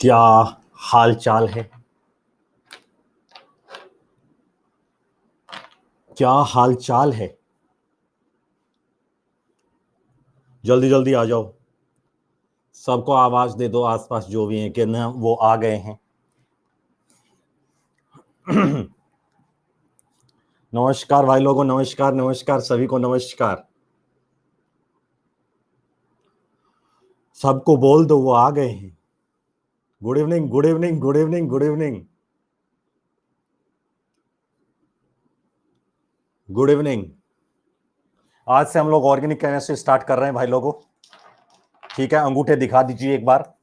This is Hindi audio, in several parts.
क्या हाल चाल है? क्या हाल चाल है? जल्दी जल्दी आ जाओ। सबको आवाज दे दो, आसपास जो भी हैं कि ना वो आ गए हैं। नमस्कार भाई लोगों, नमस्कार नमस्कार, सभी को नमस्कार। सबको बोल दो वो आ गए हैं। Good evening, good evening, good evening, good evening, good evening. आज से हम लोग ऑर्गेनिक केमिस्ट्री स्टार्ट कर रहे हैं भाई लोगों। ठीक है, अंगूठे दिखा दीजिए एक बार,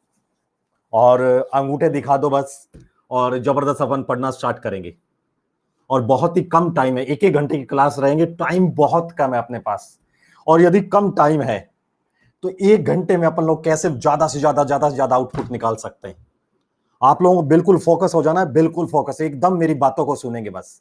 और अंगूठे दिखा दो बस, और जबरदस्त अपन पढ़ना स्टार्ट करेंगे। और बहुत ही कम टाइम है, एक एक घंटे की क्लास रहेंगे, टाइम बहुत कम है अपने पास। और यदि कम टाइम है तो एक घंटे में अपन लोग कैसे ज्यादा से ज्यादा आउटपुट निकाल सकते हैं। आप लोगों को बिल्कुल फोकस हो जाना है, बिल्कुल फोकस, एकदम मेरी बातों को सुनेंगे बस।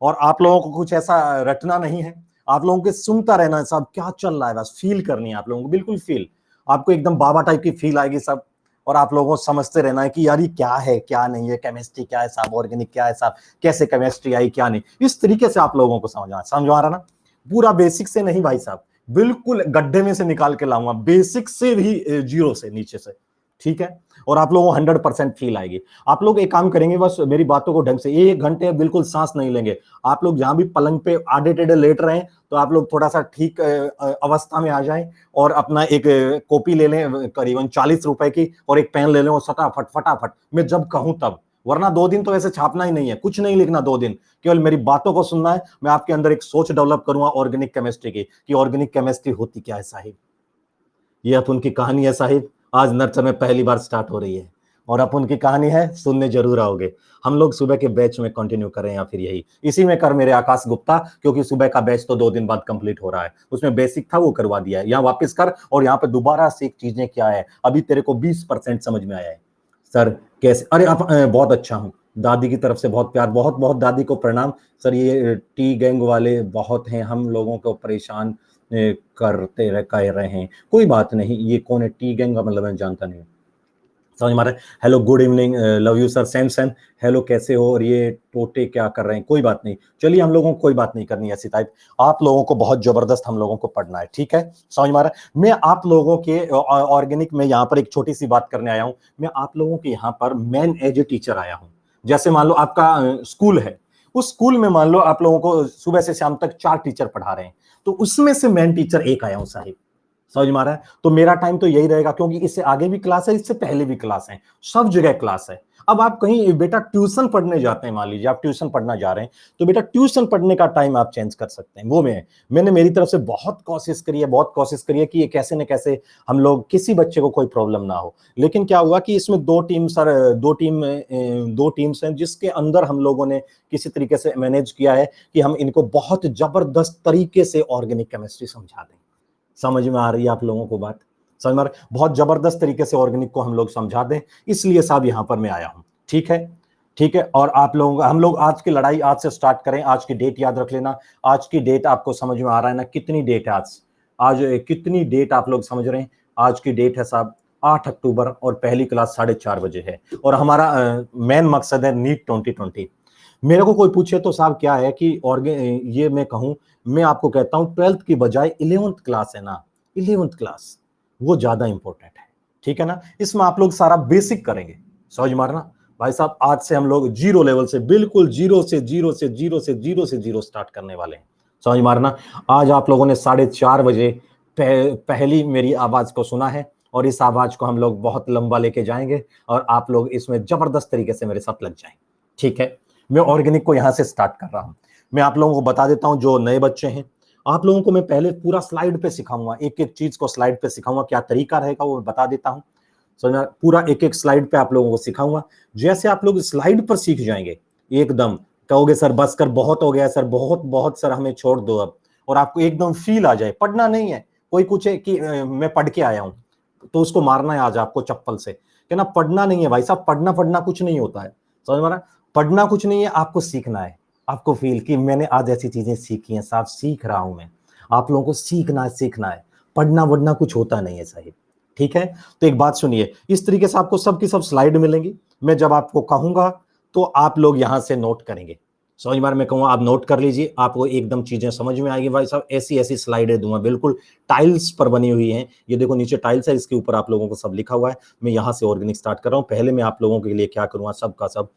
और आप लोगों को कुछ ऐसा रटना नहीं है, आप लोगों को सुनता रहना है, सब क्या चल रहा है बस फील करनी है आप लोगों को, बिल्कुल फील। आपको एकदम बाबा टाइप की फील आएगी सब। और आप लोगों को समझते रहना है कि यार ये क्या है क्या नहीं है, केमिस्ट्री क्या है साहब, ऑर्गेनिक क्या है साहब, कैसे केमिस्ट्री आई क्या नहीं, इस तरीके से आप लोगों को समझा रहा ना। पूरा बेसिक से नहीं भाई साहब, बिल्कुल गड्ढे में से निकाल के लाऊंगा, बेसिक से भी, जीरो से, नीचे से। ठीक है। और आप लोगों को 100% फील आएगी। आप लोग एक काम करेंगे, बस मेरी बातों को ढंग से, एक घंटे बिल्कुल सांस नहीं लेंगे। आप लोग जहां भी पलंग पे आड़े टेढ़े लेट रहे हैं, तो आप लोग थोड़ा सा ठीक अवस्था में आ जाएं, और अपना एक कॉपी ले लें करीबन 40 रुपए की, और एक पेन ले लें, और फटाफट फटाफट मैं जब कहूं तब। वरना 2 दिन तो ऐसे छापना ही नहीं है, कुछ नहीं लिखना 2 दिन, केवल मेरी बातों को सुनना है। मैं आपके अंदर एक सोच डेवलप करूंगा ऑर्गेनिक केमिस्ट्री की, कि ऑर्गेनिक केमिस्ट्री होती क्या है साहिब। ये अपन की कहानी है साहिब, आज नर्सरी में पहली बार स्टार्ट हो रही है। और अपन की कहानी है, सुनने जरूर आओगे। हम लोग सुबह के बैच में कंटिन्यू करें, या फिर यही इसी में कर मेरे आकाश गुप्ता, क्योंकि सुबह का बैच तो 2 दिन बाद कंप्लीट हो रहा है, उसमें बेसिक था वो करवा दिया है, यहाँ वापस कर और यहाँ पे दोबारा सीख चीजें क्या है। अभी तेरे को 20% समझ में आया है सर। कैसे? अरे आप बहुत अच्छा हूँ, दादी की तरफ से बहुत प्यार, बहुत बहुत दादी को प्रणाम। सर ये टी गैंग वाले बहुत हैं, हम लोगों को परेशान कर रहे हैं। कोई बात नहीं, ये कौन है टी गैंग का मतलब मैं जानता नहीं। समझ मारे। Hello good evening, love you sir, same same. Hello कैसे हो? और ये टोटे क्या कर रहे हैं? कोई बात नहीं, चलिए हम लोगों को कोई बात नहीं करनी ऐसी टाइप। आप लोगों को बहुत जबरदस्त हम लोगों को पढ़ना है, ठीक है। समझ मारा। मैं आप लोगों के ऑर्गेनिक में यहाँ पर एक छोटी सी बात करने आया हूँ। मैं आप लोगों के यहाँ पर मैन एज ए टीचर आया हूँ। जैसे मान लो आपका स्कूल है, उस स्कूल में मान लो आप लोगों को सुबह से शाम तक 4 टीचर पढ़ा रहे हैं, तो उसमें से मैन टीचर एक आया हूं साहिब। समझ में आ रहा है? तो मेरा टाइम तो यही रहेगा, क्योंकि इससे आगे भी क्लास है, इससे पहले भी क्लास है, सब जगह क्लास है। अब आप कहीं बेटा ट्यूशन पढ़ने जाते हैं, मान लीजिए आप ट्यूशन पढ़ना जा रहे हैं, तो बेटा ट्यूशन पढ़ने का टाइम आप चेंज कर सकते हैं। वो मैंने मेरी तरफ से बहुत कोशिश करी है, बहुत कोशिश करी है कि ये कैसे न कैसे हम लोग किसी बच्चे को कोई प्रॉब्लम ना हो। लेकिन क्या हुआ कि इसमें दो टीम्स हैं, जिसके अंदर हम लोगों ने किसी तरीके से मैनेज किया है कि हम इनको बहुत जबरदस्त तरीके से ऑर्गेनिक केमिस्ट्री समझा दें। समझ में आ रही है आप लोगों को बात? समझ में बहुत जबरदस्त तरीके से ऑर्गेनिक को हम लोग समझा दें, इसलिए साहब यहां पर मैं आया हूं। ठीक है, ठीक है। और आप लोग, हम लोग आज की लड़ाई आज से स्टार्ट करें। आज की डेट याद रख लेना। आज की डेट आपको समझ में आ रहा है ना, कितनी डेट है आज? आज कितनी डेट आप लोग समझ रहे हैं? आज की डेट है साहब 8 अक्टूबर, और पहली क्लास 4:30 बजे है। और हमारा मेन मकसद है नीट 2020। मेरे को कोई पूछे तो साहब क्या है कि ये मैं कहूं, मैं आपको कहता हूं 12th की बजाय 11th क्लास है ना, 11th क्लास वो ज्यादा इंपॉर्टेंट है। ठीक है ना, इसमें आप लोग सारा बेसिक करेंगे। समझ मारना भाई साहब, आज से हम लोग जीरो लेवल से, बिल्कुल जीरो स्टार्ट करने वाले हैं। समझ मारना। आज आप लोगों ने 4:30 बजे पहली मेरी आवाज को सुना है, और इस आवाज को हम लोग बहुत लंबा लेके जाएंगे, और आप लोग इसमें जबरदस्त तरीके से मेरे साथ लग जाएंगे। ठीक है। मैं ऑर्गेनिक को यहां से स्टार्ट कर रहा हूं। मैं आप लोगों को बता देता हूं, जो नए बच्चे हैं, आप लोगों को मैं पहले पूरा स्लाइड पे सिखाऊंगा, एक एक चीज को स्लाइड पे सिखाऊंगा, क्या तरीका रहेगा वो बता देता हूं। समझना, पूरा एक एक स्लाइड पे आप लोगों को सिखाऊंगा। जैसे आप लोग स्लाइड पर सीख जाएंगे, एकदम कहोगे सर बस कर, बहुत हो गया सर, बहुत बहुत सर, हमें छोड़ दो अब। और आपको एकदम फील आ जाए, पढ़ना नहीं है। कोई पूछे कि मैं पढ़ के आया हूं, तो उसको मारना है आज आपको चप्पल से, कहना पढ़ना नहीं है भाई साहब, पढ़ना पढ़ना कुछ नहीं होता है। समझ में आ रहा है? पढ़ना कुछ नहीं है, आपको सीखना है। आपको फील कि मैंने आज ऐसी चीजें सीखी हैं साहब, सीख रहा हूं मैं। आप लोगों को सीखना है, सीखना है। पढ़ना वढ़ना कुछ होता नहीं है साहिब। ठीक है, तो एक बात सुनिए, इस तरीके से आपको सबकी सब स्लाइड मिलेंगी। मैं जब आपको कहूंगा तो आप लोग यहां से नोट करेंगे। समझ में, मैं कहूंगा आप नोट कर लीजिए, आपको एकदम चीजें समझ में आएगी। भाई साहब ऐसी ऐसी स्लाइडें दूंगा, बिल्कुल टाइल्स पर बनी हुई हैं। ये देखो नीचे टाइल्स है, इसके ऊपर आप लोगों को सब लिखा हुआ है। मैं यहां से ऑर्गेनिक स्टार्ट कर रहा हूं। पहले मैं आप लोगों के लिए क्या करूंगा, सबका सब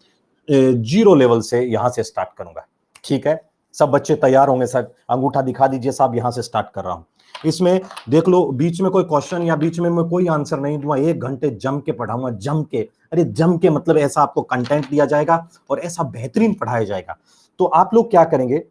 जीरो लेवल से यहां से स्टार्ट करूंगा। ठीक है, सब बच्चे तैयार होंगे सर? अंगूठा दिखा दीजिए साहब, यहां से स्टार्ट कर रहा हूं। इसमें देख लो, बीच में कोई क्वेश्चन या बीच में मैं कोई आंसर नहीं दूंगा। 1 घंटे जम के पढ़ाऊंगा, जम के। अरे जम के मतलब ऐसा आपको कंटेंट दिया जाएगा और ऐसा बेहतरीन पढ़ाया जाएगा। तो आप लोग क्या करेंगे,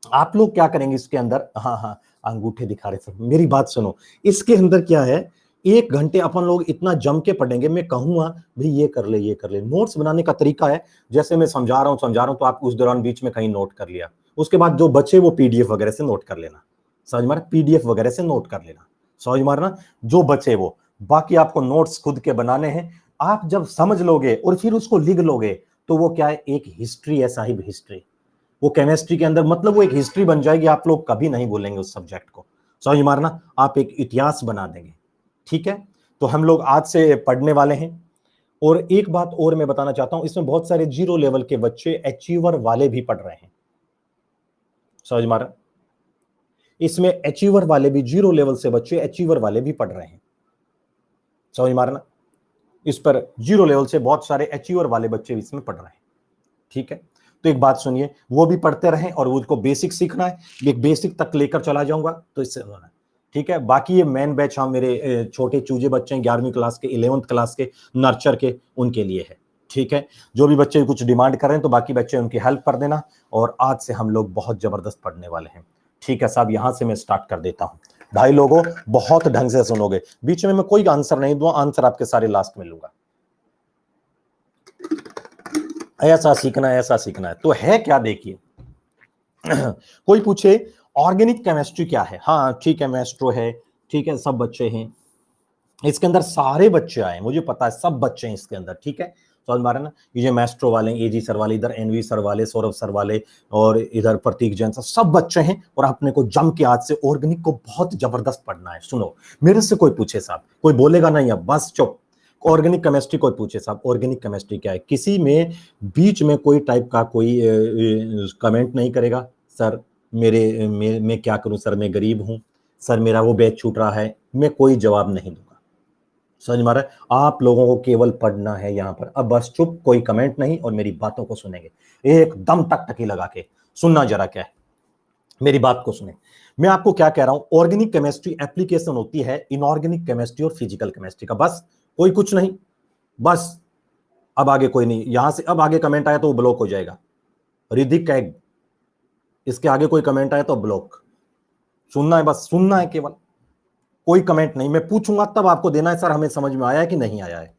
आप लोग क्या करेंगे इसके अंदर, हाँ हाँ अंगूठे दिखा रहे थे, मेरी बात सुनो। इसके अंदर क्या है, 1 घंटे अपन लोग इतना जम के पढ़ेंगे। मैं कहूंगा भाई ये कर ले, ये कर ले। नोट्स बनाने का तरीका है, जैसे मैं समझा रहा हूं तो आप उस दौरान बीच में कहीं नोट कर लिया। उसके बाद जो बचे वो पीडीएफ वगैरह से नोट कर लेना। समझ मार, पीडीएफ वगैरह से नोट कर लेना। समझ मारना, जो बचे वो। बाकी आपको नोट्स खुद के बनाने हैं। आप जब समझ लोगे और फिर उसको लिख लोगे तो वो क्या है, एक हिस्ट्री है साहिब, हिस्ट्री। वो केमिस्ट्री के अंदर मतलब वो एक हिस्ट्री बन जाएगी, आप लोग कभी नहीं भूलेंगे उस सब्जेक्ट को। समझ मारना, आप एक इतिहास बना देंगे। ठीक है, तो हम लोग आज से पढ़ने वाले हैं। और एक बात और मैं बताना चाहता हूं, इसमें बहुत सारे जीरो लेवल के बच्चे अचीवर वाले भी पढ़ रहे हैं। समझ मारा, इसमें अचीवर वाले भी, जीरो लेवल से बच्चे अचीवर वाले भी पढ़ रहे हैं। समझ मारना, इस पर जीरो लेवल से बहुत सारे अचीवर वाले बच्चे इसमें पढ़ रहे हैं। ठीक है, तो एक बात सुनिए, वो भी पढ़ते रहें और उसको बेसिक सीखना है। एक बेसिक तक लेकर चला जाऊंगा तो इससे होना है। ठीक है, बाकी ये मेन बैच हम मेरे छोटे चूजे बच्चे हैं, 11वीं क्लास के, 11th क्लास के, नर्चर के, उनके लिए है। ठीक है, जो भी बच्चे कुछ डिमांड कर रहे हैं तो बाकी बच्चे उनकी हेल्प कर देना। और आज से हम लोग बहुत जबरदस्त पढ़ने वाले हैं। ठीक है साहब, यहां से मैं स्टार्ट कर देता हूं। भाई लोगों बहुत ढंग से सुनोगे, बीच में मैं कोई आंसर नहीं दूंगा, आंसर आपके सारे लास्ट में लूंगा। ऐसा सीखना है, ऐसा सीखना है। तो है क्या, देखिए कोई पूछे ऑर्गेनिक केमिस्ट्री क्या है, हाँ ठीक है, मैस्ट्रो है। ठीक है, सब बच्चे हैं इसके अंदर, सारे बच्चे आए, मुझे पता है सब बच्चे हैं इसके अंदर। ठीक है, समझ में आ रहा है ना, ये मैस्ट्रो वाले, एजी सर वाले, इधर एनवी सर वाले, सौरभ सर वाले, और इधर प्रतीक जैन सर, सब बच्चे हैं। और अपने को जम के आज से ऑर्गेनिक को बहुत जबरदस्त पढ़ना है। सुनो, मेरे से कोई पूछे साहब, कोई बोलेगा नहीं, अब बस चुप। ऑर्गेनिक केमिस्ट्री कोई पूछे साहब, ऑर्गेनिक केमिस्ट्री क्या है, किसी में बीच में कोई टाइप का कोई कमेंट नहीं करेगा। सर मैं क्या करूं सर, मैं गरीब हूं सर, मेरा वो बैच छूट रहा है, मैं कोई जवाब नहीं दूंगा। समझ में आ रहा है, आप लोगों को केवल पढ़ना है यहां पर। अब बस चुप, कोई कमेंट नहीं, और मेरी बातों को सुनेंगे एकदम टकटकी लगा के। सुनना जरा क्या है, मेरी बात को सुने। मैं आपको क्या कह रहा हूं, ऑर्गेनिक केमिस्ट्री एप्लीकेशन होती है इनऑर्गेनिक केमिस्ट्री और फिजिकल केमिस्ट्री का, बस कोई कुछ नहीं, बस। अब आगे कोई नहीं, यहां से अब आगे कमेंट आया तो वो ब्लॉक हो जाएगा। रिधिक कैग, इसके आगे कोई कमेंट आया तो ब्लॉक। सुनना है, बस सुनना है केवल, कोई कमेंट नहीं। मैं पूछूंगा तब आपको देना है, सर हमें समझ में आया है कि नहीं आया है।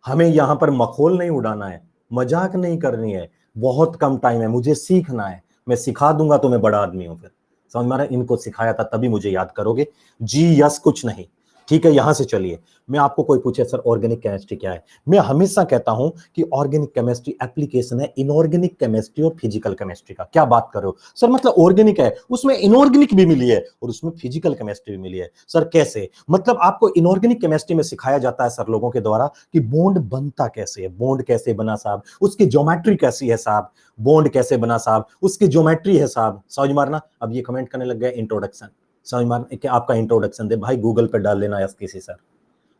हमें यहां पर मखौल नहीं उड़ाना है, मजाक नहीं करनी है। बहुत कम टाइम है, मुझे सीखना है। मैं सिखा दूंगा तो मैं बड़ा आदमी हूं फिर। समझ में आ रहा है, इनको सिखाया था तभी मुझे याद करोगे। जी यस कुछ नहीं। ठीक है, यहां से चलिए। मैं आपको कोई पूछे सर ऑर्गेनिक केमिस्ट्री क्या है, मैं हमेशा कहता हूं कि ऑर्गेनिक केमिस्ट्री एप्लीकेशन है इनऑर्गेनिक केमिस्ट्री और फिजिकल केमिस्ट्री का। क्या बात कर रहे हो सर, मतलब ऑर्गेनिक है उसमें इनऑर्गेनिक भी मिली है और उसमें फिजिकल केमिस्ट्री भी मिली है। सर कैसे, मतलब आपको इनऑर्गेनिक केमिस्ट्री में सिखाया जाता है सर लोगों के द्वारा कि बॉन्ड बनता कैसे है, बॉन्ड कैसे बना साहब, उसकी ज्योमेट्री कैसी है साहब, बॉन्ड कैसे बना साहब, उसकी ज्योमेट्री है साहब। समझ मारना, अब ये कमेंट करने लग गया इंट्रोडक्शन। समझ मारना कि आपका इंट्रोडक्शन दे, भाई गूगल पे डाल लेना एसकेसी सर,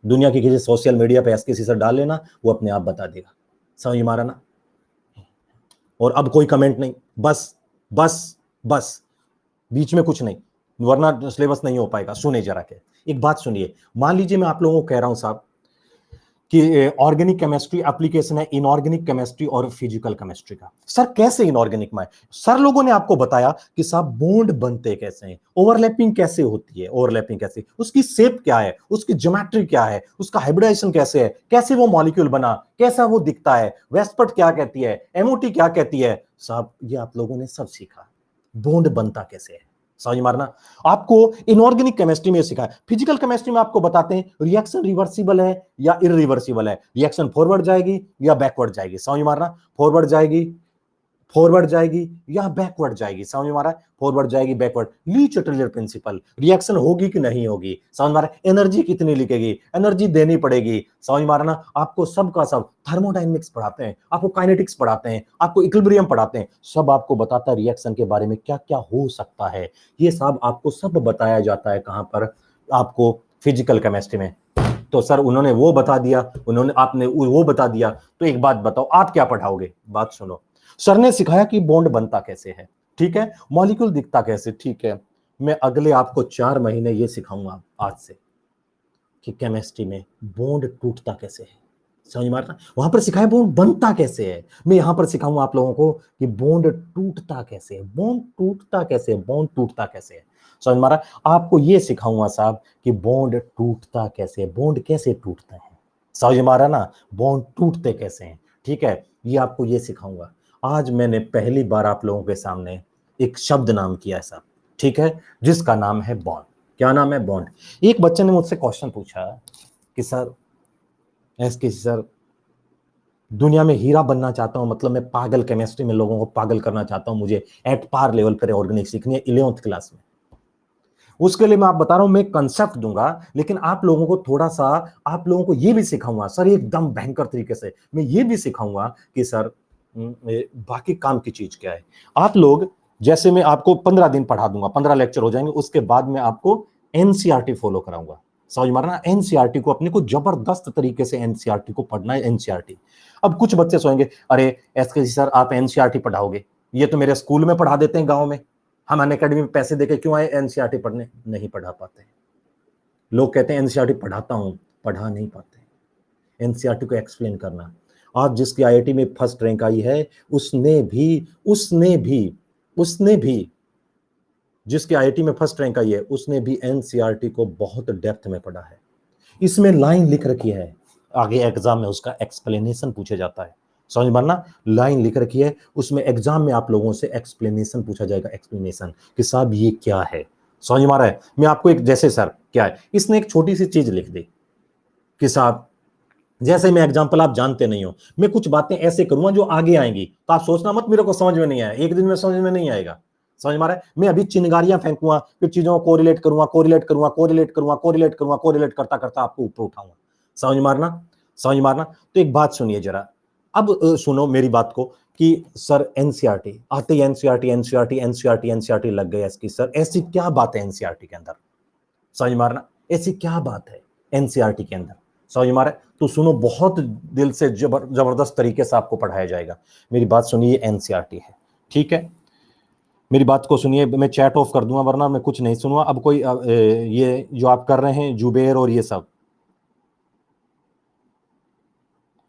दुनिया की किसी सोशल मीडिया पे एसकेसी सर डाल लेना, वो अपने आप बता देगा। समझ मारा ना, और अब कोई कमेंट नहीं, बस बस बस, बीच में कुछ नहीं, वरना सिलेबस नहीं हो पाएगा। सुने जरा के, एक बात सुनिए, मान लीजिए मैं आप लोगों को कह रहा हूं साहब कि ऑर्गेनिक केमिस्ट्री एप्लीकेशन है इनऑर्गेनिक केमिस्ट्री और फिजिकल केमिस्ट्री का। सर कैसे इनऑर्गेनिक में, सर लोगों ने आपको बताया कि साहब बॉन्ड बनते कैसे हैं, ओवरलैपिंग कैसे होती है, ओवरलैपिंग कैसे, उसकी शेप क्या है, उसकी ज्योमेट्री क्या है, उसका हाइब्रिडाइजेशन कैसे है, कैसे वो मॉलिक्यूल बना, कैसा वो दिखता है, वेस्पर्ट क्या कहती है, एमओटी क्या कहती है, साहब ये आप लोगों ने सब सीखा। बॉन्ड बनता कैसे है, समझ मारना। आपको इनऑर्गेनिक केमिस्ट्री में सिखाया, फिजिकल केमिस्ट्री में आपको बताते हैं रिएक्शन रिवर्सिबल है या इरिवर्सिबल है, रिएक्शन फॉरवर्ड जाएगी या बैकवर्ड जाएगी। समझ मारना, फॉरवर्ड जाएगी फॉरवर्ड जाएगी या बैकवर्ड जाएगी, समझ में आ रहा है, फॉरवर्ड जाएगी बैकवर्ड। ली चटर्जी प्रिंसिपल, रिएक्शन होगी कि नहीं होगी, समझ में आ रहा है, एनर्जी कितनी लिखेगी, एनर्जी देनी पड़ेगी, समझ में आ रहा है ना। आपको सब का सब थर्मोडायनेमिक्स पढ़ाते हैं, आपको काइनेटिक्स पढ़ाते हैं, आपको इक्विलिब्रियम पढ़ाते हैं, सब आपको बताता है रिएक्शन के बारे में क्या क्या हो सकता है, ये सब आपको सब बताया जाता है। कहां पर? आपको फिजिकल केमिस्ट्री में। तो सर उन्होंने वो बता दिया, उन्होंने आपने वो बता दिया, तो एक बात बताओ आप क्या पढ़ाओगे? बात सुनो। सर ने सिखाया कि बॉन्ड बनता कैसे है, ठीक है, मॉलिक्यूल दिखता कैसे, ठीक है। मैं अगले आपको 4 महीने ये सिखाऊंगा आज से कि केमिस्ट्री में बॉन्ड टूटता कैसे है, समझ में आता? वहां पर सिखाया बॉन्ड बनता कैसे है, मैं यहां पर सिखाऊंगा आप लोगों को कि बॉन्ड टूटता कैसे है, बॉन्ड टूटता कैसे है, बॉन्ड टूटता कैसे है, समझ में आ रहा है? आपको ये सिखाऊंगा साहब कि बॉन्ड टूटता कैसे है, बॉन्ड कैसे टूटता है, समझ में आ रहा ना, बॉन्ड टूटते कैसे हैं, ठीक है, ये आपको ये सिखाऊंगा। आज मैंने पहली बार आप लोगों के सामने एक शब्द नाम किया है साहब, ठीक है, जिसका नाम है बॉन्ड। क्या नाम है? बॉन्ड। एक बच्चे ने मुझसे क्वेश्चन पूछा कि सर एसके सर, दुनिया में हीरा बनना चाहता हूं, मतलब मैं पागल केमिस्ट्री में लोगों को पागल करना चाहता हूं, मुझे एट पार लेवल पर ऑर्गेनिक सीखनी है 11th क्लास में। उसके लिए मैं आप बता रहा हूं, मैं कंसेप्ट दूंगा, लेकिन आप लोगों को थोड़ा सा, आप लोगों को यह भी सिखाऊंगा सर एकदम भयंकर तरीके से, मैं ये भी सिखाऊंगा कि सर बाकी काम की चीज क्या है। आप लोग, जैसे मैं आपको 15 दिन पढ़ा दूंगा, 15 लेक्चर हो जाएंगे, उसके बाद मैं आपको एनसीईआरटी फॉलो कराऊंगा, समझ मारना। एनसीईआरटी को अपने को जबरदस्त तरीके से एनसीईआरटी को पढ़ना है, एनसीईआरटी। अब कुछ बच्चे सोचेंगे अरे एसके सर आप एनसीईआरटी पढ़ाओगे, ये तो मेरे स्कूल में पढ़ा देते हैं गांव में, हम अन अकेडमी में पैसे देके क्यों आए एनसीईआरटी पढ़ने? नहीं पढ़ा पाते। लोग कहते हैं एनसीईआरटी पढ़ाता हूं, पढ़ा नहीं पाते। एनसीईआरटी को एक्सप्लेन करना। आज जिसकी आईआईटी में फर्स्ट रैंक आई है, उसने भी जिसकी आईआईटी में फर्स्ट रैंक आई है, उसने भी एनसीईआरटी को बहुत डेप्थ में पढ़ा है। इसमें लाइन लिख रखी है, आगे एग्जाम में उसका एक्सप्लेनेशन पूछा जाता है, समझ मानना। लाइन लिख रखी है, उसमें एग्जाम में आप लोगों से एक्सप्लेनेशन पूछा जाएगा, एक्सप्लेनेशन कि साहब ये क्या है, समझ में आ रहा है। मैं आपको एक, जैसे सर क्या है, इसने एक छोटी सी चीज लिख दी कि साहब, जैसे मैं एग्जांपल आप जानते नहीं हो, मैं कुछ बातें ऐसे करूंगा जो आगे आएंगी, तो आप सोचना मत मेरे को समझ में नहीं आया, एक दिन में समझ में नहीं आएगा, समझ में आ रहा है। मैं अभी चिंगारियां फेंकूंगा, फिर चीजों को कोरिलेट करूंगा, कोरिलेट करूंगा, कोरिलेट करूंगा, कोरिलेट करूंगा, कोरिलेट करता करता आपको ऊपर उठाऊंगा, समझ मारना, समझ मारना। तो एक बात सुनिए जरा, अब सुनो मेरी बात को कि सर एनसीईआरटी आते ही एनसीईआरटी एनसीईआरटी एनसीईआरटी एनसीईआरटी लग गई इसकी, सर ऐसी क्या बात है एनसीईआरटी के अंदर, समझ मारना, ऐसी क्या बात है एनसीईआरटी के अंदर, समझ मारा। तो सुनो, बहुत दिल से जबरदस्त तरीके से आपको पढ़ाया जाएगा। मेरी बात सुनिए, एनसीईआरटी है, ठीक है, मेरी बात को सुनिए, मैं चैट ऑफ कर दूंगा वरना मैं कुछ नहीं सुनूंगा। अब कोई ये जो आप कर रहे हैं जुबेर और ये सब,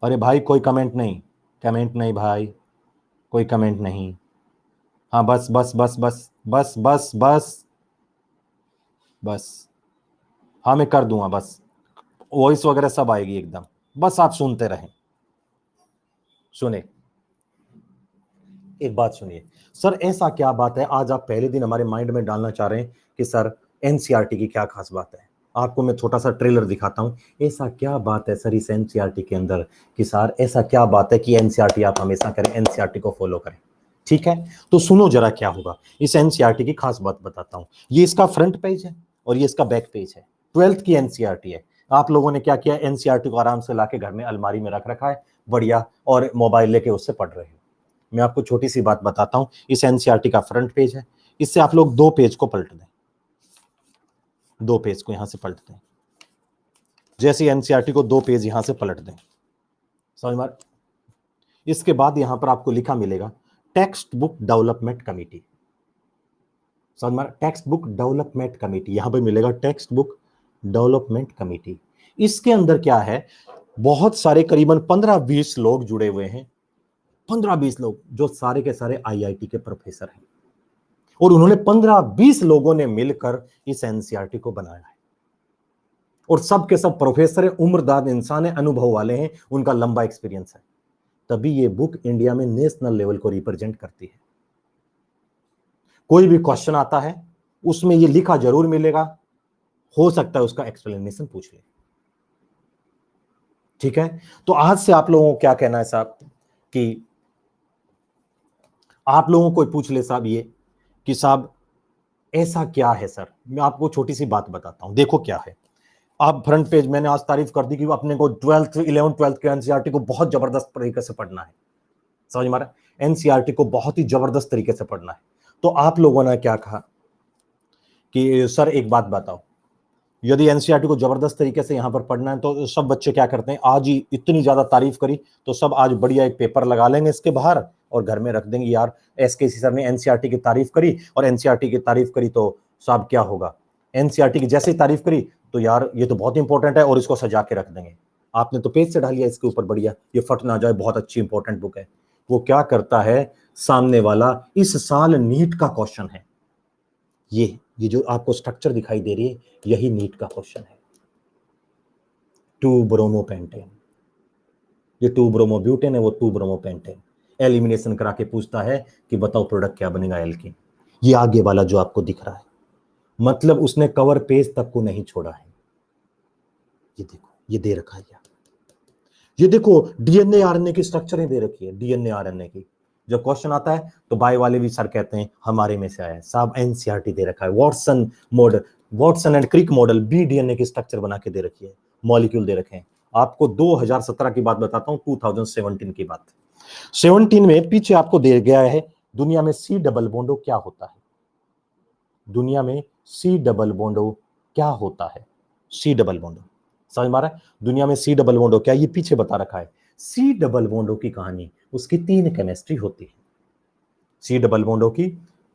अरे भाई कोई कमेंट नहीं, कमेंट नहीं भाई, कोई कमेंट नहीं। हाँ बस बस बस बस बस बस बस बस, हाँ मैं कर दूंगा, बस वॉइस वगैरह सब आएगी एकदम, बस आप सुनते रहें। सुने, एक बात सुनिए सर, ऐसा क्या बात है, आज आप पहले दिन हमारे माइंड में डालना चाह रहे हैं कि सर एनसीईआरटी की क्या खास बात है। आपको मैं छोटा सा ट्रेलर दिखाता हूं, ऐसा क्या बात है सर इस एनसीईआरटी के अंदर कि सर ऐसा क्या बात है कि एनसीईआरटी आप हमेशा करें, एनसीईआरटी को फॉलो करें, ठीक है। तो सुनो जरा क्या होगा, इस एनसीईआरटी की खास बात बताता हूं। ये इसका फ्रंट पेज है और ये इसका बैक पेज है, 12th की एनसीईआरटी है। आप लोगों ने क्या किया, एनसीईआरटी को आराम से लाके घर में अलमारी में रख रखा है, बढ़िया, और मोबाइल लेके उससे पढ़ रहे हो। मैं आपको छोटी सी बात बताता हूं, इस एनसीईआरटी का फ्रंट पेज है, इससे आप लोग 2 पेज को पलट दें, 2 पेज को यहां से पलट दें, जैसे एनसीईआरटी को 2 पेज यहां से पलट दें, समझ में। इसके बाद यहां पर आपको लिखा मिलेगा टेक्स्ट बुक डेवलपमेंट कमेटी, समझ में, टेक्स्ट बुक डेवलपमेंट कमेटी, यहां पर मिलेगा टेक्स्ट बुक डेवलपमेंट कमेटी। इसके अंदर क्या है, बहुत सारे करीबन 15-20 लोग जुड़े हुए हैं, 15-20 लोग जो सारे के सारे आईआईटी के प्रोफेसर हैं, और उन्होंने 15-20 लोगों ने मिलकर इस एनसीईआरटी को बनाया है, और सब के सब प्रोफेसर है, उम्रदार इंसान है, अनुभव वाले हैं, उनका लंबा एक्सपीरियंस है, तभी ये बुक इंडिया में नेशनल लेवल को रिप्रेजेंट करती है। कोई भी क्वेश्चन आता है उसमें ये लिखा जरूर मिलेगा, हो सकता है उसका एक्सप्लेनेशन पूछ ले, ठीक है। तो आज से आप लोगों को क्या कहना है साहब कि आप लोगों को पूछ ले साहब ये कि साहब ऐसा क्या है सर, मैं आपको छोटी सी बात बताता हूं, देखो क्या है। आप फ्रंट पेज, मैंने आज तारीफ कर दी कि अपने को 11th 12th के एनसीईआरटी को बहुत जबरदस्त तरीके से पढ़ना है, समझ में आ रहा है, एनसीईआरटी को बहुत ही जबरदस्त तरीके से पढ़ना है। तो आप लोगों ने क्या कहा कि सर एक बात बताओ, यदि एनसीईआरटी को जबरदस्त तरीके से यहां पर पढ़ना है तो सब बच्चे क्या करते हैं, आज ही इतनी ज्यादा तारीफ करी तो सब आज बढ़िया एक पेपर लगा लेंगे इसके बाहर और घर में रख देंगे, यार एसकेसी सर ने एनसीईआरटी की तारीफ करी, और एनसीईआरटी की तारीफ करी तो साहब क्या होगा, एनसीईआरटी की जैसे ही तारीफ करी तो यार ये तो बहुत इंपॉर्टेंट है और इसको सजा के रख देंगे। आपने तो पेज से डालिया इसके ऊपर बढ़िया, ये फट ना जाए, बहुत अच्छी इंपॉर्टेंट बुक है। वो क्या करता है सामने वाला, इस साल नीट का क्वेश्चन है, ये जो आपको स्ट्रक्चर दिखाई दे रही है यही नीट का क्वेश्चन है। 2 ब्रोमोपेंटेन, ये 2 ब्रोमोब्यूटेन है, वो 2 ब्रोमोपेंटेन, एलिमिनेशन करा के पूछता है कि बताओ प्रोडक्ट क्या बनेगा एल्कीन। ये आगे वाला जो आपको दिख रहा है, मतलब उसने कवर पेज तक को नहीं छोड़ा है। ये देखो, ये दे रखा है, ये देखो डीएनए आरएनए की स्ट्रक्चरें दे रखी है, डीएनए आरएनए की। जब क्वेश्चन आता है तो बाय वाले भी सर कहते हैं हमारे में से आया है, साहब एनसीईआरटी दे रखा है, Watson model, Watson and Crick model, B DNA की स्ट्रक्चर बना के दे रखी है, मॉलिक्यूल दे रखे हैं। आपको 2017 की बात बताता हूं, 2017 की बात। 17 में पीछे आपको दे गया है दुनिया में सी डबल बॉन्डो क्या होता है, दुनिया में सी डबल बॉन्डो क्या होता है, सी डबल बॉन्डो, समझ में आ रहा है, दुनिया में सी डबल बॉन्डो क्या, ये पीछे बता रखा है। सी डबल बॉन्डो की कहानी, उसकी 3 केमिस्ट्री होती है, सी डबल बॉन्डो की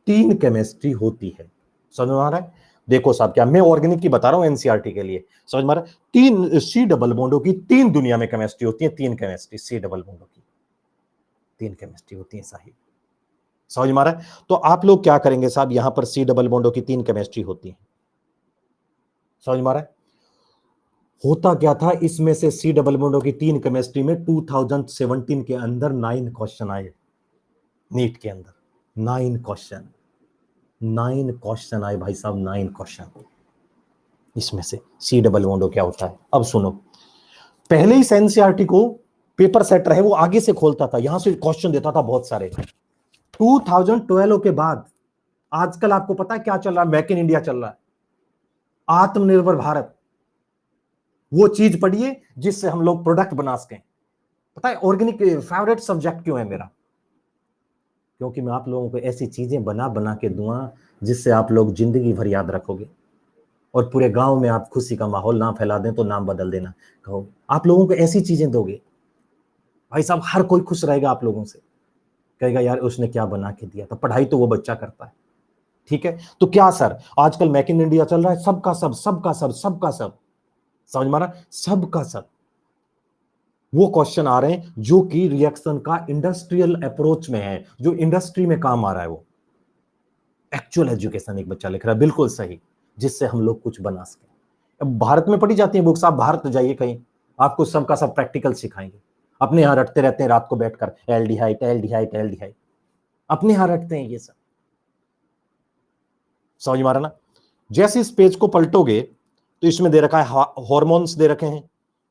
3 केमिस्ट्री होती है, समझ में आ रहा है। देखो साहब, क्या मैं ऑर्गेनिक की बता रहा हूं एनसीईआरटी के लिए, समझ में आ रहा है। 3 सी डबल बॉन्डो की 3 दुनिया में केमिस्ट्री होती है, 3 केमिस्ट्री सी डबल बॉन्डो की 3 केमिस्ट्री होती है साहिब, समझ में आ रहा है। तो आप लोग क्या करेंगे साहब, यहां पर सी डबल बॉन्डो की 3 केमिस्ट्री होती है, समझ में आ रहा है। होता क्या था, इसमें से सी डबल बॉन्डो की 3 केमिस्ट्री में 2017 के अंदर 9 क्वेश्चन आए, नीट के अंदर 9 क्वेश्चन, 9 क्वेश्चन आए भाई साहब, 9 क्वेश्चन इसमें से सी डबल बॉन्डो क्या होता है। अब सुनो, पहले ही एनसीईआरटी को पेपर सेट रहे, वो आगे से खोलता था, यहां से क्वेश्चन देता था बहुत सारे। 2012 के बाद आजकल आपको पता है क्या चल रहा है, मेक इन इंडिया चल रहा है, आत्मनिर्भर भारत, वो चीज पढ़िए जिससे हम लोग प्रोडक्ट बना सकें। पता है ऑर्गेनिक फेवरेट सब्जेक्ट क्यों है मेरा, क्योंकि मैं आप लोगों को ऐसी चीजें बना बना के दूंगा जिससे आप लोग जिंदगी भर याद रखोगे, और पूरे गांव में आप खुशी का माहौल ना फैला दें तो नाम बदल देना कहो, आप लोगों को ऐसी चीजें दोगे भाई साहब, हर कोई खुश रहेगा आप लोगों से, कहेगा यार उसने क्या बना के दिया था, पढ़ाई तो वो बच्चा करता है, ठीक है। तो क्या सर, आजकल मेक इन इंडिया चल रहा है, सबका सब, सबका सब, सबका सब, समझ मारा, सबका सब। वो क्वेश्चन आ रहे हैं जो कि रिएक्शन का इंडस्ट्रियल अप्रोच में है, जो इंडस्ट्री में काम आ रहा है, वो एक्चुअल एजुकेशन एक बच्चा लिख रहा है, बिल्कुल सही, जिससे हम लोग कुछ बना सके। अब भारत में पढ़ी जाती है बुक्स, आप भारत जाइए कहीं, आपको सबका सब प्रैक्टिकल सिखाएंगे। अपने यहां रटते रहते हैं रात को बैठकर, एल्डिहाइड एल्डिहाइड एल्डिहाइड, अपने यहां रटते हैं ये सब, समझ मारा ना। जैसे इस पेज को पलटोगे तो इसमें दे रखा है हार्मोन्स दे रखे हैं,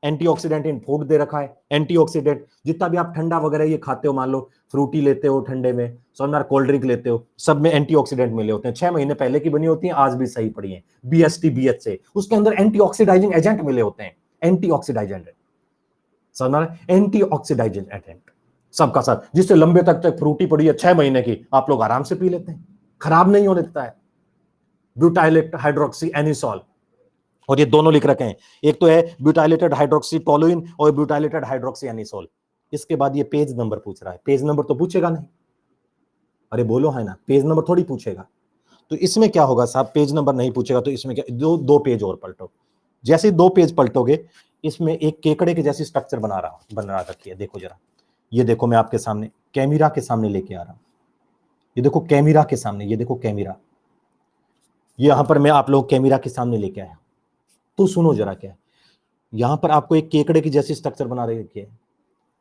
एंटीऑक्सीडेंट इन फूड दे रखा है, एंटीऑक्सीडेंट जितना भी आप ठंडा वगैरह ये खाते हो, मान लो फ्रूटी लेते हो ठंडे में, समझ, कोल्ड ड्रिंक लेते हो, सब में एंटीऑक्सीडेंट मिले होते हैं, 6 महीने पहले की बनी होती है, आज भी सही पड़ी है, बीएसटी बीएच से, उसके अंदर एंटीऑक्सीडाइजिंग एजेंट मिले होते हैं, एंटीऑक्सीडाइजेंट, समझ, एंटीऑक्सीडाइजिंग एजेंट सबका साथ, जिससे लंबे तक फ्रूटी पड़ी है 6 महीने की, आप लोग आराम से पी लेते हैं, खराब नहीं होने देता है। ब्यूटाइलेट हाइड्रोक्सी एनिसोल, और ये दोनों लिख रखे हैं, एक तो है ब्यूटाइलेटेड हाइड्रोक्सी टोलुइन और ब्यूटाइलेटेड हाइड्रोक्सी एनिसोल। इसके बाद ये पेज नंबर पूछ रहा है, पेज नंबर तो पूछेगा नहीं, अरे बोलो है ना, पेज नंबर थोड़ी पूछेगा। तो इसमें क्या होगा साहब, पेज नंबर नहीं पूछेगा तो इसमें क्या, दो पेज और पलटो, जैसे 2 पेज पलटोगे इसमें एक केकड़े के जैसी स्ट्रक्चर बना रखी है, देखो जरा, ये देखो मैं आपके सामने कैमरा के सामने लेके आ रहा हूं, ये देखो कैमरा के सामने, ये देखो कैमरा, यहां पर मैं आप लोग कैमरा के सामने लेके आया, तो सुनो जरा क्या है, यहां पर आपको एक केकड़े की जैसी स्ट्रक्चर बना रखी है,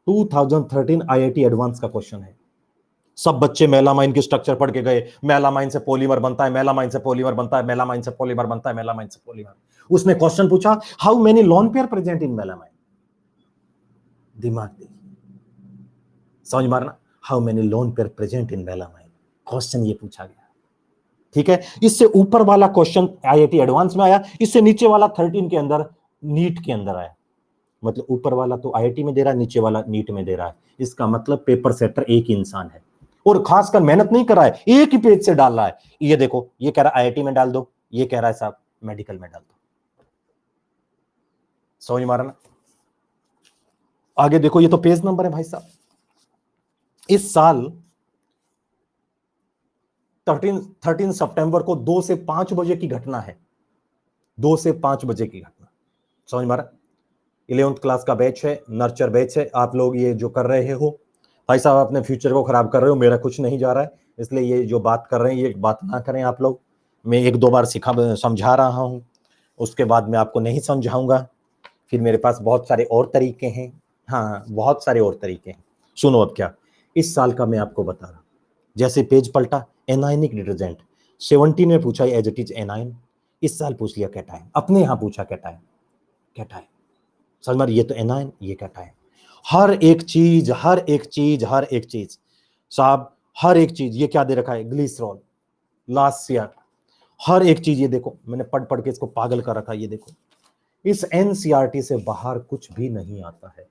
2013 आईआईटी एडवांस का क्वेश्चन है। सब बच्चे मेलामाइन की स्ट्रक्चर पढ़ के गए, मेलामाइन से पॉलीमर बनता है, मेलामाइन से पॉलीमर बनता है, मेलामाइन से पॉलीमर बनता है, मेलामाइन से पॉलीमर। उसने क्वेश्चन पूछा, how many lone pair present in melamine, दिमाग देखिए, समझ मारना, how many lone pair present in melamine, question ये पूछा गया। ठीक है, इससे ऊपर वाला क्वेश्चन आईआईटी एडवांस में आया, इससे नीचे वाला 13 के अंदर नीट के अंदर आया। मतलब ऊपर वाला तो आईआईटी में दे रहा है, नीचे वाला नीट में दे रहा है। इसका मतलब पेपर सेटर एक ही इंसान है और खासकर मेहनत नहीं कर रहा है, एक ही पेज से डाल रहा है। ये देखो, ये कह रहा है आईआईटी में डाल दो, ये कह रहा है साहब मेडिकल में डाल दो। समझ मारा ना? आगे देखो, ये तो पेज नंबर है भाई साहब। इस साल 13 सितंबर को 2 से 5 बजे की घटना है, 2 से 5 बजे की घटना। समझ मारा? 11th क्लास का बैच है, नर्चर बैच है। आप लोग ये जो कर रहे हो भाई साहब, अपने फ्यूचर को खराब कर रहे हो, मेरा कुछ नहीं जा रहा है, इसलिए ये जो बात कर रहे हैं ये बात ना करें आप लोग। मैं 1-2 बार समझा रहा हूं, उसके बाद मैं आपको नहीं समझाऊंगा। फिर मेरे पास बहुत सारे और तरीके हैं, हाँ बहुत सारे और तरीके हैं। सुनो अब क्या, इस साल का मैं आपको बता रहा हूं। जैसे पेज पलटा, एनाइनिक डिटर्जेंट 17 में पूछा एज इट इज एनाइन, इस साल पूछ लिया कैटायन, अपने यहां पूछा कैटायन, कैटायन। समझ मार, ये तो एनाइन, ये कैटायन। हर एक चीज, हर एक चीज, हर एक चीज साहब, हर एक चीज। ये क्या दे रखा है, ग्लिसरॉल, लास्ट ईयर, हर एक चीज। ये देखो, मैंने पढ़ पढ़ के इसको पागल कर रखा है। ये देखो, इस एनसीईआरटी से बाहर कुछ भी नहीं आता है।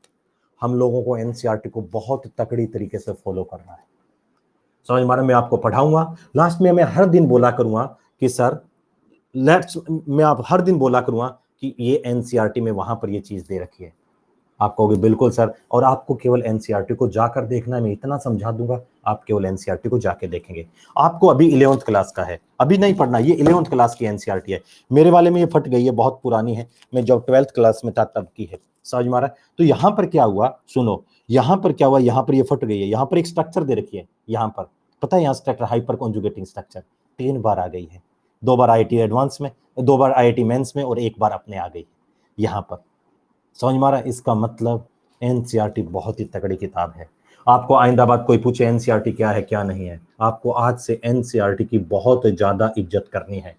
हम लोगों को एनसीईआरटी को बहुत तकड़ी तरीके से फॉलो करना है। समझ मारा? मैं आपको पढ़ाऊंगा, लास्ट में मैं हर दिन बोला करूंगा कि सर मैं आप हर दिन बोला करूंगा कि ये एनसीईआरटी में वहां पर ये चीज दे रखी है। आप कहोगे बिल्कुल सर, और आपको केवल एनसीईआरटी को जाकर देखना है, मैं इतना समझा दूंगा, आप केवल एनसीईआरटी को जाके देखेंगे। आपको अभी 11th क्लास का है, अभी नहीं पढ़ना, ये 11th क्लास की एनसीईआरटी है। मेरे वाले में ये फट गई है, बहुत पुरानी है, मैं जब 12th क्लास में था तब की है। समझ मारा? तो यहां पर क्या हुआ, सुनो, यहां पर क्या हुआ, यहां पर ये फट गई है। यहां पर एक स्ट्रक्चर दे रखी है, यहां पर पता है, यहां स्ट्रक्चर हाइपर कॉन्जुगेटिंग स्ट्रक्चर 3 बार आ गई है, 2 बार आईआईटी एडवांस में, 2 बार आईआईटी मेंस में, और 1 बार अपने आ गई यहां पर। समझ मारा? इसका मतलब एनसीईआरटी बहुत ही तगड़ी किताब है। आपको आइंदा बात कोई पूछे एनसीईआरटी क्या है क्या नहीं है, आपको आज से एनसीईआरटी की बहुत ज्यादा इज्जत करनी है,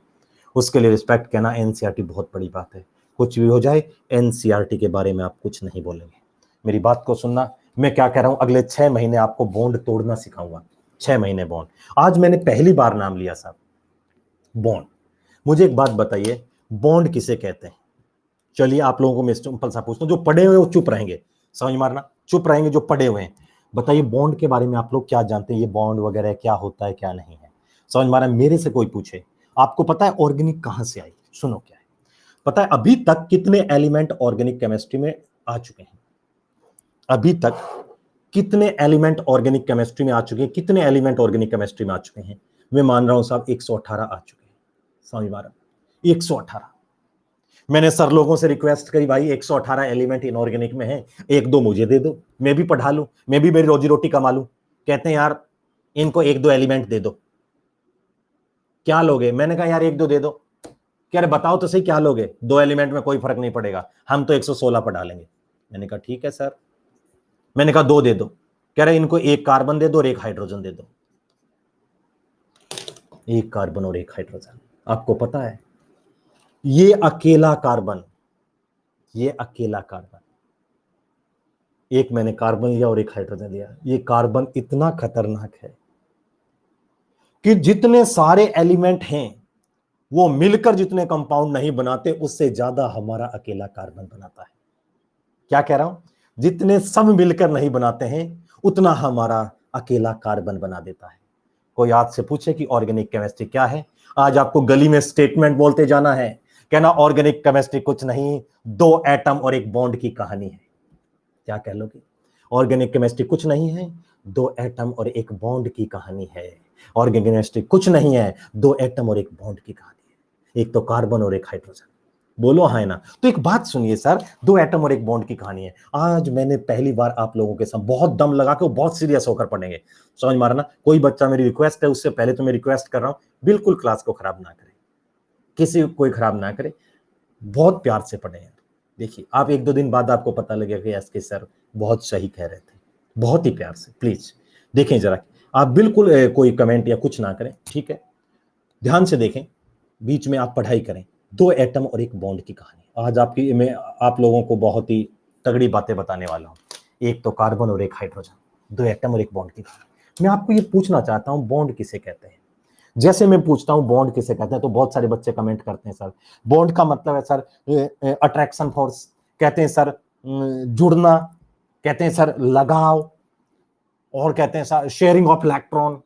उसके लिए रिस्पेक्ट कहना। एनसीईआरटी बहुत बड़ी बात है, कुछ भी हो जाए एनसीईआरटी के बारे में आप कुछ नहीं बोलेंगे। मेरी बात को सुनना, मैं क्या कह रहा हूं, अगले 6 महीने आपको बॉन्ड तोड़ना सिखाऊंगा। 6 महीने बॉन्ड। आज मैंने पहली बार नाम लिया साहब, बॉन्ड। मुझे एक बात बताइए, बॉन्ड किसे कहते हैं? चलिए आप लोगों को मैं सिंपल सा पूछता हूं, जो पढ़े हुए वो चुप रहेंगे, समझ मारना, चुप रहेंगे जो पढ़े हुए हैं। बताइए बॉन्ड के बारे में आप लोग क्या जानते हैं, ये बॉन्ड वगैरह क्या होता है क्या नहीं है? समझ मारा? मेरे से कोई पूछे, आपको पता है ऑर्गेनिक कहां से आई? सुनो क्या है, पता है अभी तक कितने एलिमेंट ऑर्गेनिक केमिस्ट्री में आ चुके हैं? अभी तक कितने एलिमेंट ऑर्गेनिक केमिस्ट्री में आ चुके हैं, कितने एलिमेंट ऑर्गेनिक केमिस्ट्री में आ चुके हैं? मैं मान रहा हूं साहब 118 आ चुके हैं। समझ मारा? 118। मैंने सर लोगों से रिक्वेस्ट करी, भाई 118 एलिमेंट इनऑर्गेनिक में है, 1-2 मुझे दे दो, मैं भी पढ़ा लूं, मैं भी मेरी रोजी रोटी कमा लूं। कहते हैं यार इनको 1-2 एलिमेंट दे दो। क्या लोगे? मैंने कहा यार 1-2 दे दो। कह रहे बताओ तो सही क्या लोगे? 2 एलिमेंट में कोई फर्क नहीं पड़ेगा, हम तो 116 पर डालेंगे। मैंने कहा ठीक है सर। मैंने कहा 2 दे दो। कह रहे इनको 1 कार्बन दे दो और 1 हाइड्रोजन दे दो। 1 कार्बन और 1 हाइड्रोजन। आपको पता है ये अकेला कार्बन, ये अकेला कार्बन, एक मैंने कार्बन लिया और 1 हाइड्रोजन लिया, ये कार्बन इतना खतरनाक है कि जितने सारे एलिमेंट हैं वो मिलकर जितने कंपाउंड नहीं बनाते, उससे ज्यादा हमारा अकेला कार्बन बनाता है। क्या कह रहा हूं? जितने सब मिलकर नहीं बनाते हैं उतना हमारा अकेला कार्बन बना देता है। कोई आज से पूछे कि ऑर्गेनिक केमिस्ट्री क्या है, आज आपको गली में स्टेटमेंट बोलते जाना है, कहना ऑर्गेनिक केमिस्ट्री कुछ नहीं, 2 एटम और 1 बॉन्ड की कहानी है। क्या कह लोगे? ऑर्गेनिक केमिस्ट्री कुछ नहीं है, 2 एटम और 1 बॉन्ड की कहानी है। ऑर्गेनिक केमिस्ट्री कुछ नहीं है, 2 एटम और 1 बॉन्ड की कहानी है, एक तो कार्बन और 1 हाइड्रोजन। बोलो हाँ ना? तो एक बात सुनिए सर, 2 एटम और 1 बॉन्ड की कहानी है। आज मैंने पहली बार आप लोगों के साथ बहुत दम लगा के, बहुत सीरियस होकर पढ़ेंगे। समझ मारा ना? कोई बच्चा, मेरी रिक्वेस्ट है, उससे पहले तो मैं रिक्वेस्ट कर रहा हूं, बिल्कुल क्लास को खराब ना करें, किसी को कोई खराब ना करे, बहुत प्यार से पढ़े यार। देखिए आप 1-2 दिन बाद आपको पता लगेगा कि एसके सर बहुत सही कह रहे थे, बहुत ही प्यार से। प्लीज देखें जरा, आप बिल्कुल कोई कमेंट या कुछ ना करें, ठीक है? ध्यान से देखें, बीच में आप पढ़ाई करें। 2 एटम और 1 बॉन्ड की कहानी, आज मैं आप लोगों को बहुत ही तगड़ी बातें बताने वाला हूं। एक तो कार्बन और 1 हाइड्रोजन। दो एटम और एक बॉन्ड की कहानी। मैं आपको ये पूछना चाहता हूं बॉन्ड किसे कहते हैं। जैसे मैं पूछता हूं बॉन्ड किसे कहते हैं तो बहुत सारे बच्चे कमेंट करते हैं सर बॉन्ड का मतलब है सर अट्रैक्शन फोर्स, कहते हैं सर जुड़ना, कहते हैं सर लगाव, और कहते हैं सर शेयरिंग ऑफ इलेक्ट्रॉन।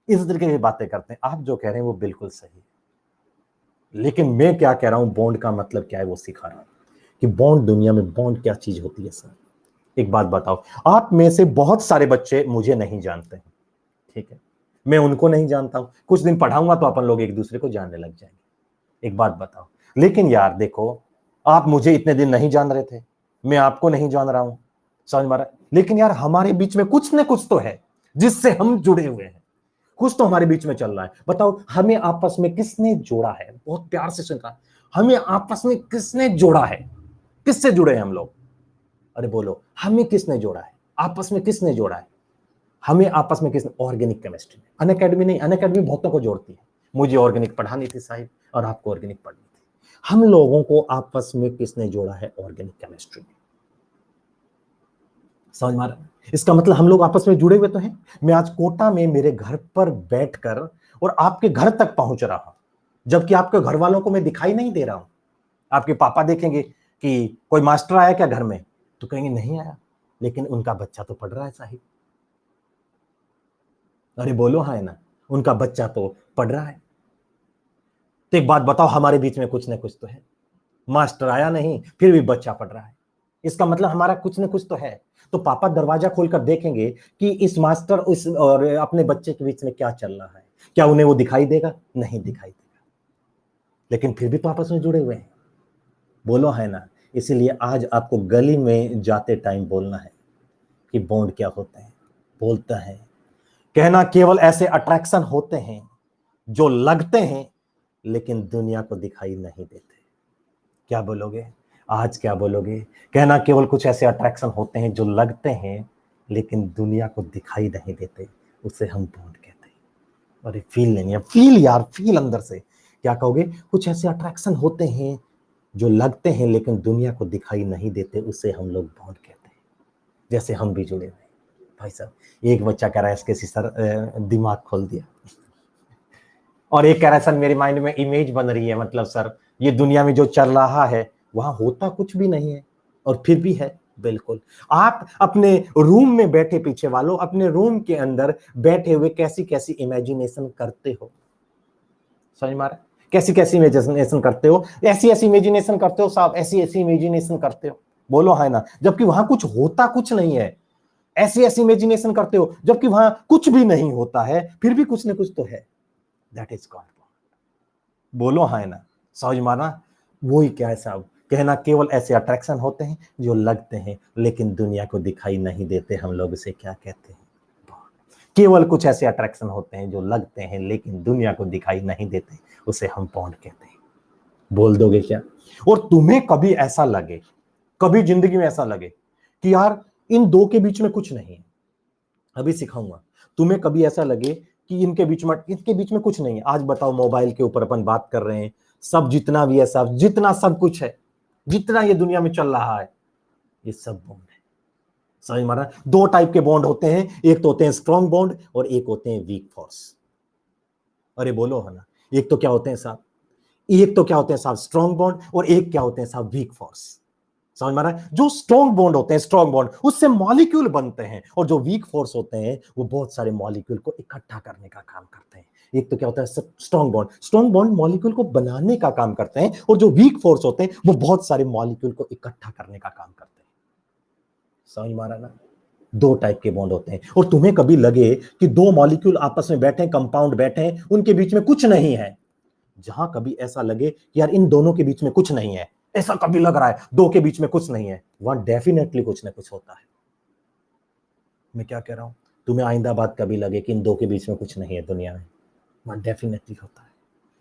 इस तरीके की बातें करते हैं। आप जो कह रहे हैं वो बिल्कुल सही है, लेकिन मैं क्या कह रहा हूं बॉन्ड का मतलब क्या है वो सिखा रहा हूं कि बॉन्ड, दुनिया में बॉन्ड क्या चीज होती है सर। एक बात बताओ, आप में से बहुत सारे बच्चे मुझे नहीं जानते हैं, ठीक है, मैं उनको नहीं जानता हूं, कुछ दिन पढ़ाऊंगा तो अपन लोग एक दूसरे को जानने लग जाएंगे। एक बात बताओ, लेकिन यार देखो, आप मुझे इतने दिन नहीं जान रहे थे, मैं आपको नहीं जान रहा हूं, समझ में आ रहा है? लेकिन यार हमारे बीच में कुछ न कुछ तो है जिससे हम जुड़े हुए हैं, कुछ तो हमारे बीच में चल रहा है। बताओ हमें आपस में किसने जोड़ा है? बहुत प्यार से सुनता, हमें आपस में किसने जोड़ा है? किससे जुड़े हैं हम लोग? अरे बोलो, हमें किसने जोड़ा है? आपस में किसने जोड़ा है हमें? आपस में किसने? Organic chemistry. अनअकैडमी नहीं, अनअकैडमी बहुतों को जोड़ती है। मुझे ऑर्गेनिक पढ़ानी थी साहिब, और आपको ऑर्गेनिक पढ़नी थी। हम लोगों को आपस में किसने जोड़ा है? Organic chemistry. समझ में आ रहा है? इसका मतलब हम लोग आपस में जुड़े हुए तो हैं। मैं आज कोटा में मेरे घर पर बैठकर और आपके घर तक पहुंच रहा हूं, जबकि आपके घर वालों को मैं दिखाई नहीं दे रहा हूं। आपके पापा देखेंगे कि कोई मास्टर आया क्या घर में, तो कहेंगे नहीं आया, लेकिन उनका बच्चा तो पढ़ रहा है साहिब। अरे बोलो हाँ है ना, उनका बच्चा तो पढ़ रहा है। तो एक बात बताओ, हमारे बीच में कुछ ना कुछ तो है। मास्टर आया नहीं, फिर भी बच्चा पढ़ रहा है, इसका मतलब हमारा कुछ ना कुछ तो है। तो पापा दरवाजा खोलकर देखेंगे कि इस मास्टर उस और अपने बच्चे के बीच में क्या चल रहा है। क्या उन्हें वो दिखाई देगा? नहीं दिखाई देगा, लेकिन फिर भी तो आपस में जुड़े हुए हैं। बोलो है ना। इसीलिए आज आपको गली में जाते टाइम बोलना है कि बॉन्ड क्या होते हैं। बोलता है, कहना केवल ऐसे अट्रैक्शन होते हैं जो लगते हैं लेकिन दुनिया को दिखाई नहीं देते। क्या बोलोगे? आज क्या बोलोगे? कहना केवल कुछ ऐसे अट्रैक्शन होते हैं जो लगते हैं लेकिन दुनिया को दिखाई नहीं देते, उसे हम बॉन्ड कहते हैं। अरे फील नहीं है, फील यार, फील अंदर से। क्या कहोगे? कुछ ऐसे अट्रैक्शन होते हैं जो लगते हैं लेकिन दुनिया को दिखाई नहीं देते, उसे हम लोग बॉन्ड कहते हैं। जैसे हम भी जुड़े हुए हैं भाई साहब। एक बच्चा कह रहा है इसके सर दिमाग खोल दिया, और एक कह रहा है सर मेरे माइंड में इमेज बन रही है, मतलब सर ये दुनिया में जो चल रहा है वहां होता कुछ भी नहीं है और फिर भी है। बिल्कुल। आप अपने रूम में बैठे, पीछे वालों, अपने रूम के अंदर बैठे हुए कैसी कैसी इमेजिनेशन करते हो? समझ में आ रहा है? कैसी कैसी इमेजिनेशन करते हो? ऐसी ऐसी इमेजिनेशन करते हो साहब, ऐसी ऐसी इमेजिनेशन करते हो। बोलो है ना, जबकि वहां कुछ होता कुछ नहीं है। ऐसी ऐसी इमेजिनेशन करते हो जबकि वहां कुछ भी नहीं होता है, फिर भी कुछ ना कुछ तो है। That is God. बोलो हाँ ना, समझ मारना। वही क्या है साहब, कहना केवल ऐसे अट्रैक्शन होते हैं जो लगते हैं लेकिन दुनिया को दिखाई नहीं देते, हम लोग उसे क्या कहते हैं? केवल कुछ ऐसे अट्रैक्शन होते हैं जो लगते हैं लेकिन दुनिया को दिखाई नहीं देते, उसे हम बॉन्ड कहते हैं। बोल दोगे क्या? और तुम्हें कभी ऐसा लगे, कभी जिंदगी में ऐसा लगे कि यार इन दो के बीच में कुछ नहीं है, अभी सिखाऊंगा। तुम्हें कभी ऐसा लगे कि इनके बीच में कुछ नहीं है? आज बताओ, मोबाइल के ऊपर अपन बात कर रहे हैं, सब जितना भी है, सब जितना सब कुछ है, जितना ये दुनिया में चल रहा है, ये सब बॉन्ड है। समझ मारा? दो टाइप के बॉन्ड होते हैं, एक तो होते हैं स्ट्रॉन्ग बॉन्ड और एक होते हैं वीक फोर्स। अरे बोलो है ना, एक तो क्या होते हैं साहब, एक तो क्या होते हैं साहब स्ट्रॉन्ग बॉन्ड, और एक क्या होते हैं साहब वीक फोर्स। समझ में आ रहा है? जो स्ट्रॉन्ग बॉन्ड होते हैं, स्ट्रॉन्ग बॉन्ड, उससे मॉलिक्यूल बनते हैं, और जो वीक फोर्स होते हैं वो बहुत सारे मॉलिक्यूल को इकट्ठा करने का काम करते हैं। एक तो क्या होता है strong bond, strong bond molecule को बनाने का काम करते हैं, और जो वीक फोर्स होते हैं वो बहुत सारे मॉलिक्यूल को इकट्ठा करने का काम करते हैं। समझ में आ रहा है ना? दो टाइप के बॉन्ड होते हैं। और तुम्हें कभी लगे कि दो मॉलिक्यूल आपस में बैठे, कंपाउंड बैठे हैं, उनके बीच में कुछ नहीं है, जहां कभी ऐसा लगे कि यार इन दोनों के बीच में कुछ नहीं है, ऐसा कभी लग रहा है दो के बीच में कुछ नहीं है, वहां डेफिनेटली कुछ ना कुछ होता है। मैं क्या कह रहा हूं? तुम्हें आइंदा बात कभी लगे कि इन दो के बीच में कुछ नहीं है दुनिया में, वहां डेफिनेटली होता है।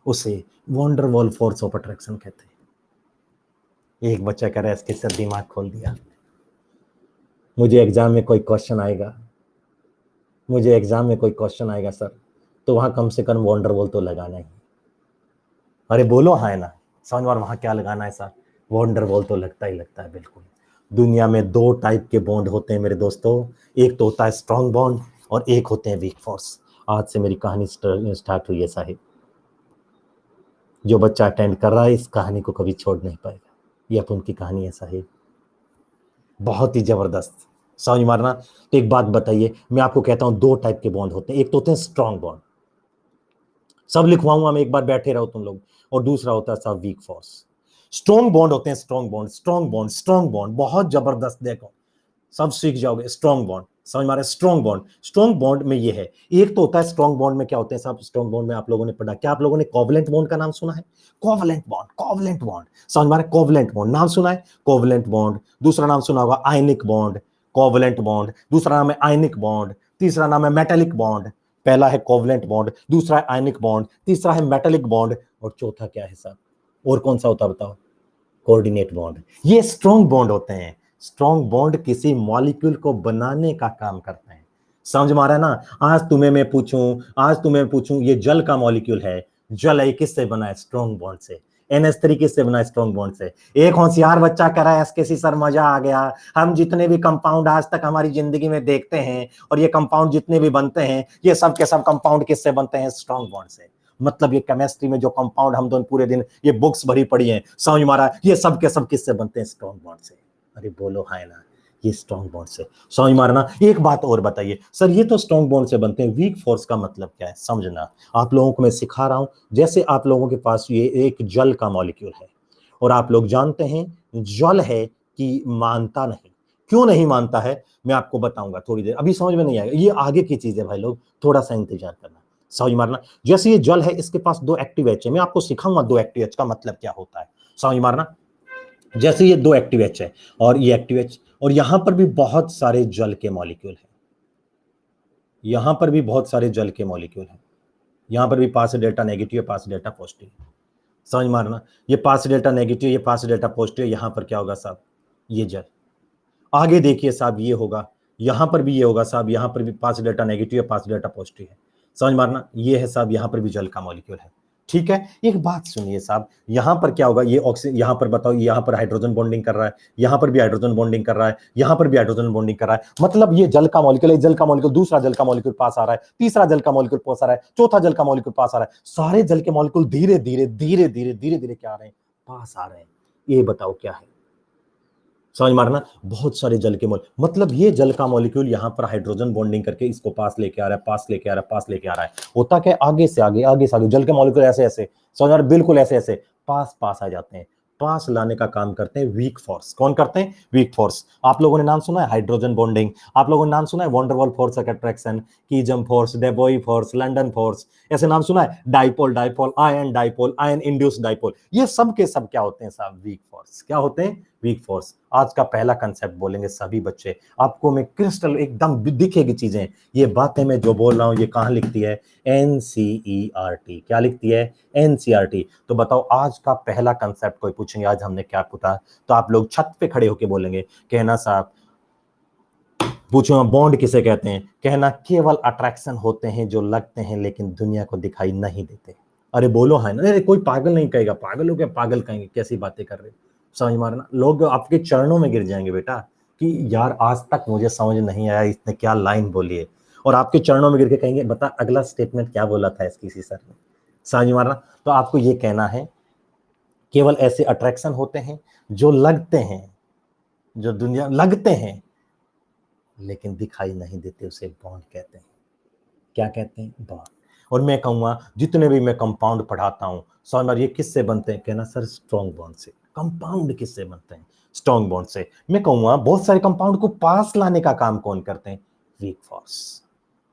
उसे वंडरवॉल फोर्स ऑफ अट्रैक्शन कहते हैं। एक बच्चा कह रहा है इसके सर दिमाग खोल दिया। मुझे एग्जाम में कोई क्वेश्चन आएगा, मुझे एग्जाम में कोई क्वेश्चन आएगा सर, तो वहां कम से कम वंडरवॉल तो लगाना ही। अरे बोलो हाँ है ना, समझ में? वहां क्या लगाना है सर? वंडरवॉल तो लगता ही लगता है। बिल्कुल। दुनिया में दो टाइप के बॉन्ड होते हैं मेरे दोस्तों, एक तो होता है स्ट्रॉन्ग बॉन्ड और एक होते हैं वीक फोर्स। आज से मेरी कहानी स्टार्ट हुई है साहिब। जो बच्चा अटेंड कर रहा है इस कहानी को कभी छोड़ नहीं पाएगा। ये अपन की कहानी है साहिब, बहुत ही जबरदस्त। समझ मारना। तो एक बात बताइए, मैं आपको कहता हूं दो टाइप के बॉन्ड होते हैं, एक तो होते हैं स्ट्रॉन्ग बॉन्ड, सब लिखवाऊंगा मैं, एक बार बैठे रहो तुम लोग, और दूसरा होता है सब वीक फोर्स। स्ट्रॉन्ग बॉन्ड होते हैं, strong bond, strong bond, strong bond बहुत जबरदस्त, देखो सब सीख जाओगे। स्ट्रॉन्ग बॉन्ड समझ मारे। स्ट्रॉन्ग बॉन्ड, स्ट्रॉन्ग बॉन्ड में ये है, एक तो होता है स्ट्रॉन्ग बॉन्ड में क्या होते हैं साहब, स्ट्रॉन्ग बॉन्ड में आप लोगों ने पढ़ा, क्या आप लोगों ने कोवलेंट बॉन्ड का नाम सुना है? कोवलेंट बॉन्ड, कोवलेंट बॉन्ड समझ मारे, कोवलेंट बॉन्ड नाम सुना है, कोवलेंट बॉन्ड। दूसरा नाम सुना होगा आयनिक बॉन्ड, कोवलेंट बॉन्ड, दूसरा नाम है आयनिक बॉन्ड, तीसरा नाम है मेटालिक बॉन्ड। पहला है कोवलेंट बॉन्ड, दूसरा है आयनिक बॉन्ड, तीसरा है मेटालिक बॉन्ड, और चौथा क्या है साहब, और कौन सा होता है बताओ? Coordinate bond. ये स्ट्रॉन्ग बॉन्ड होते हैं। स्ट्रॉन्ग बॉन्ड किसी मॉलिक्यूल को बनाने का काम करते हैं। समझ में आ रहा है ना? आज तुम्हें पूछूं ये जल का मॉलिक्यूल है, जल है किससे बना है? स्ट्रॉन्ग बॉन्ड से। NH3 किससे बना है? स्ट्रॉन्ग बॉन्ड से। एक होशियार बच्चा कह रहा है एसकेसी सर मजा आ गया, हम जितने भी कंपाउंड आज तक हमारी जिंदगी में देखते हैं और ये कंपाउंड जितने भी बनते हैं, ये सब के सब कंपाउंड किससे बनते हैं? स्ट्रॉन्ग बॉन्ड से। मतलब ये केमिस्ट्री में जो कंपाउंड हम दोनों पूरे दिन ये बुक्स भरी पड़ी हैं, समझ मारा, ये सब के सब किससे बनते हैं? स्ट्रॉन्ग बॉन्ड से। अरे बोलो हाय ना, ये स्ट्रॉन्ग बॉन्ड से। समझ मारना। एक बात और बताइए सर, ये तो स्ट्रॉन्ग बॉन्ड से बनते हैं, वीक फोर्स का मतलब क्या है? समझना, आप लोगों को मैं सिखा रहा हूं। जैसे आप लोगों के पास ये एक जल का मॉलिक्यूल है, और आप लोग जानते हैं जल है कि मानता नहीं। क्यों नहीं मानता है मैं आपको बताऊंगा थोड़ी देर, अभी समझ में नहीं आएगा, ये आगे की चीज है भाई लोग, थोड़ा सा इंतजार करना। समझ मारना। जैसे ये जल है, इसके पास दो एक्टिव एच है, मैं आपको सिखाऊंगा दो एक्टिव एच का मतलब क्या होता है। समझ मारना। जैसे ये दो एक्टिव एच है और ये एक्टिव एच, और यहां पर भी बहुत सारे जल के मॉलिक्यूल हैं, यहां पर भी बहुत सारे जल के मॉलिक्यूल हैं, यहां पर भी पास डेल्टा नेगेटिव है, पास डेल्टा पॉजिटिव। समझ मारना। ये पास डेल्टा नेगेटिव, ये पास डेल्टा पॉजिटिव, यहां पर क्या होगा साहब? ये जल। आगे देखिए साहब, ये होगा, यहां पर भी ये होगा साहब, यहां पर भी पास डेल्टा नेगेटिव है, पास डेल्टा पॉजिटिव है। समझ मारना। ये है साहब, यहां पर भी जल का मॉलिक्यूल है। ठीक है, एक बात सुनिए साहब, यहां पर क्या होगा, ये ऑक्सीजन, यहां पर बताओ, यहां पर हाइड्रोजन बॉन्डिंग कर रहा है, यहां पर भी हाइड्रोजन बॉन्डिंग कर रहा है, यहां पर भी हाइड्रोजन बॉन्डिंग कर रहा है। मतलब ये जल का मॉलिक्यूल है, जल का मॉलिक्यूल, दूसरा जल का मॉलिक्यूल पास आ रहा है, तीसरा जल का मॉलिक्यूल पास आ रहा है, चौथा जल का मॉलिक्यूल पास आ रहा है, सारे जल के मॉलिक्यूल धीरे धीरे धीरे धीरे धीरे धीरे क्या आ रहे हैं? पास आ रहे हैं। ये बताओ क्या है? समझ मारना। बहुत सारे जल के मतलब ये जल का मॉलिक्यूल यहां पर हाइड्रोजन बॉन्डिंग करके इसको पास लेके आ रहा है, पास लेके आ रहा है, पास लेके आ रहा है। होता क्या, आगे से आगे, आगे से आगे जल के मॉलिक्यूल ऐसे ऐसे, समझ मार, बिल्कुल ऐसे ऐसे पास पास आ जाते हैं। पास लाने का काम करते हैं वीक फोर्स। कौन करते हैं? Weak force. आप लोगों ने नाम सुना है हाइड्रोजन बॉन्डिंग, आप लोगों ने नाम सुना है van der Waals force of attraction, Keesom force, Debye force, London force, ऐसे नाम सुना है? Dipole, dipole, dipole, ion induced dipole, ये सब के सब क्या होते हैं साहब? Weak force. क्या होते हैं? Weak force. आज का पहला कंसेप्ट बोलेंगे सभी बच्चे, आपको मैं क्रिस्टल एकदम दिखेगी चीजें। ये बातें मैं जो बोल रहा हूं ये कहां लिखती है? NCERT। क्या लिखती है? NCERT। तो बताओ आज का पहला कंसेप्ट कोई पूछेंगे आज हमने क्या पूछा, तो आप लोग छत पे खड़े होकर बोलेंगे, कहना साहब, पूछो बॉन्ड किसे कहते हैं? कहना केवल अट्रैक्शन होते हैं जो लगते हैं लेकिन दुनिया को दिखाई नहीं देते। अरे बोलो है ना, अरे कोई पागल नहीं कहेगा, पागल हो क्या, पागल कहेंगे, कैसी बातें कर रहे हो? समझ मारना। लोग आपके चरणों में गिर जाएंगे बेटा, कि यार आज तक मुझे समझ नहीं आया इसने क्या लाइन बोली है, और आपके चरणों में गिर के कहेंगे बता अगला स्टेटमेंट क्या बोला था इसकी सर ने। समझ मारना। तो आपको ये कहना है केवल ऐसे अट्रैक्शन होते हैं जो लगते हैं, जो दुनिया लगते हैं लेकिन दिखाई नहीं देते, उसे बॉन्ड कहते हैं। क्या कहते हैं? बॉन्ड। और मैं कहूंगा जितने भी मैं कंपाउंड पढ़ाता हूं, सर ये किससे बनते हैं? कहना सर स्ट्रॉन्ग बॉन्ड से। कंपाउंड किससे बनते हैं? स्ट्रॉन्ग बॉन्ड से। मैं कहूंगा बहुत सारे कंपाउंड को पास लाने का काम कौन करते हैं? Weak force.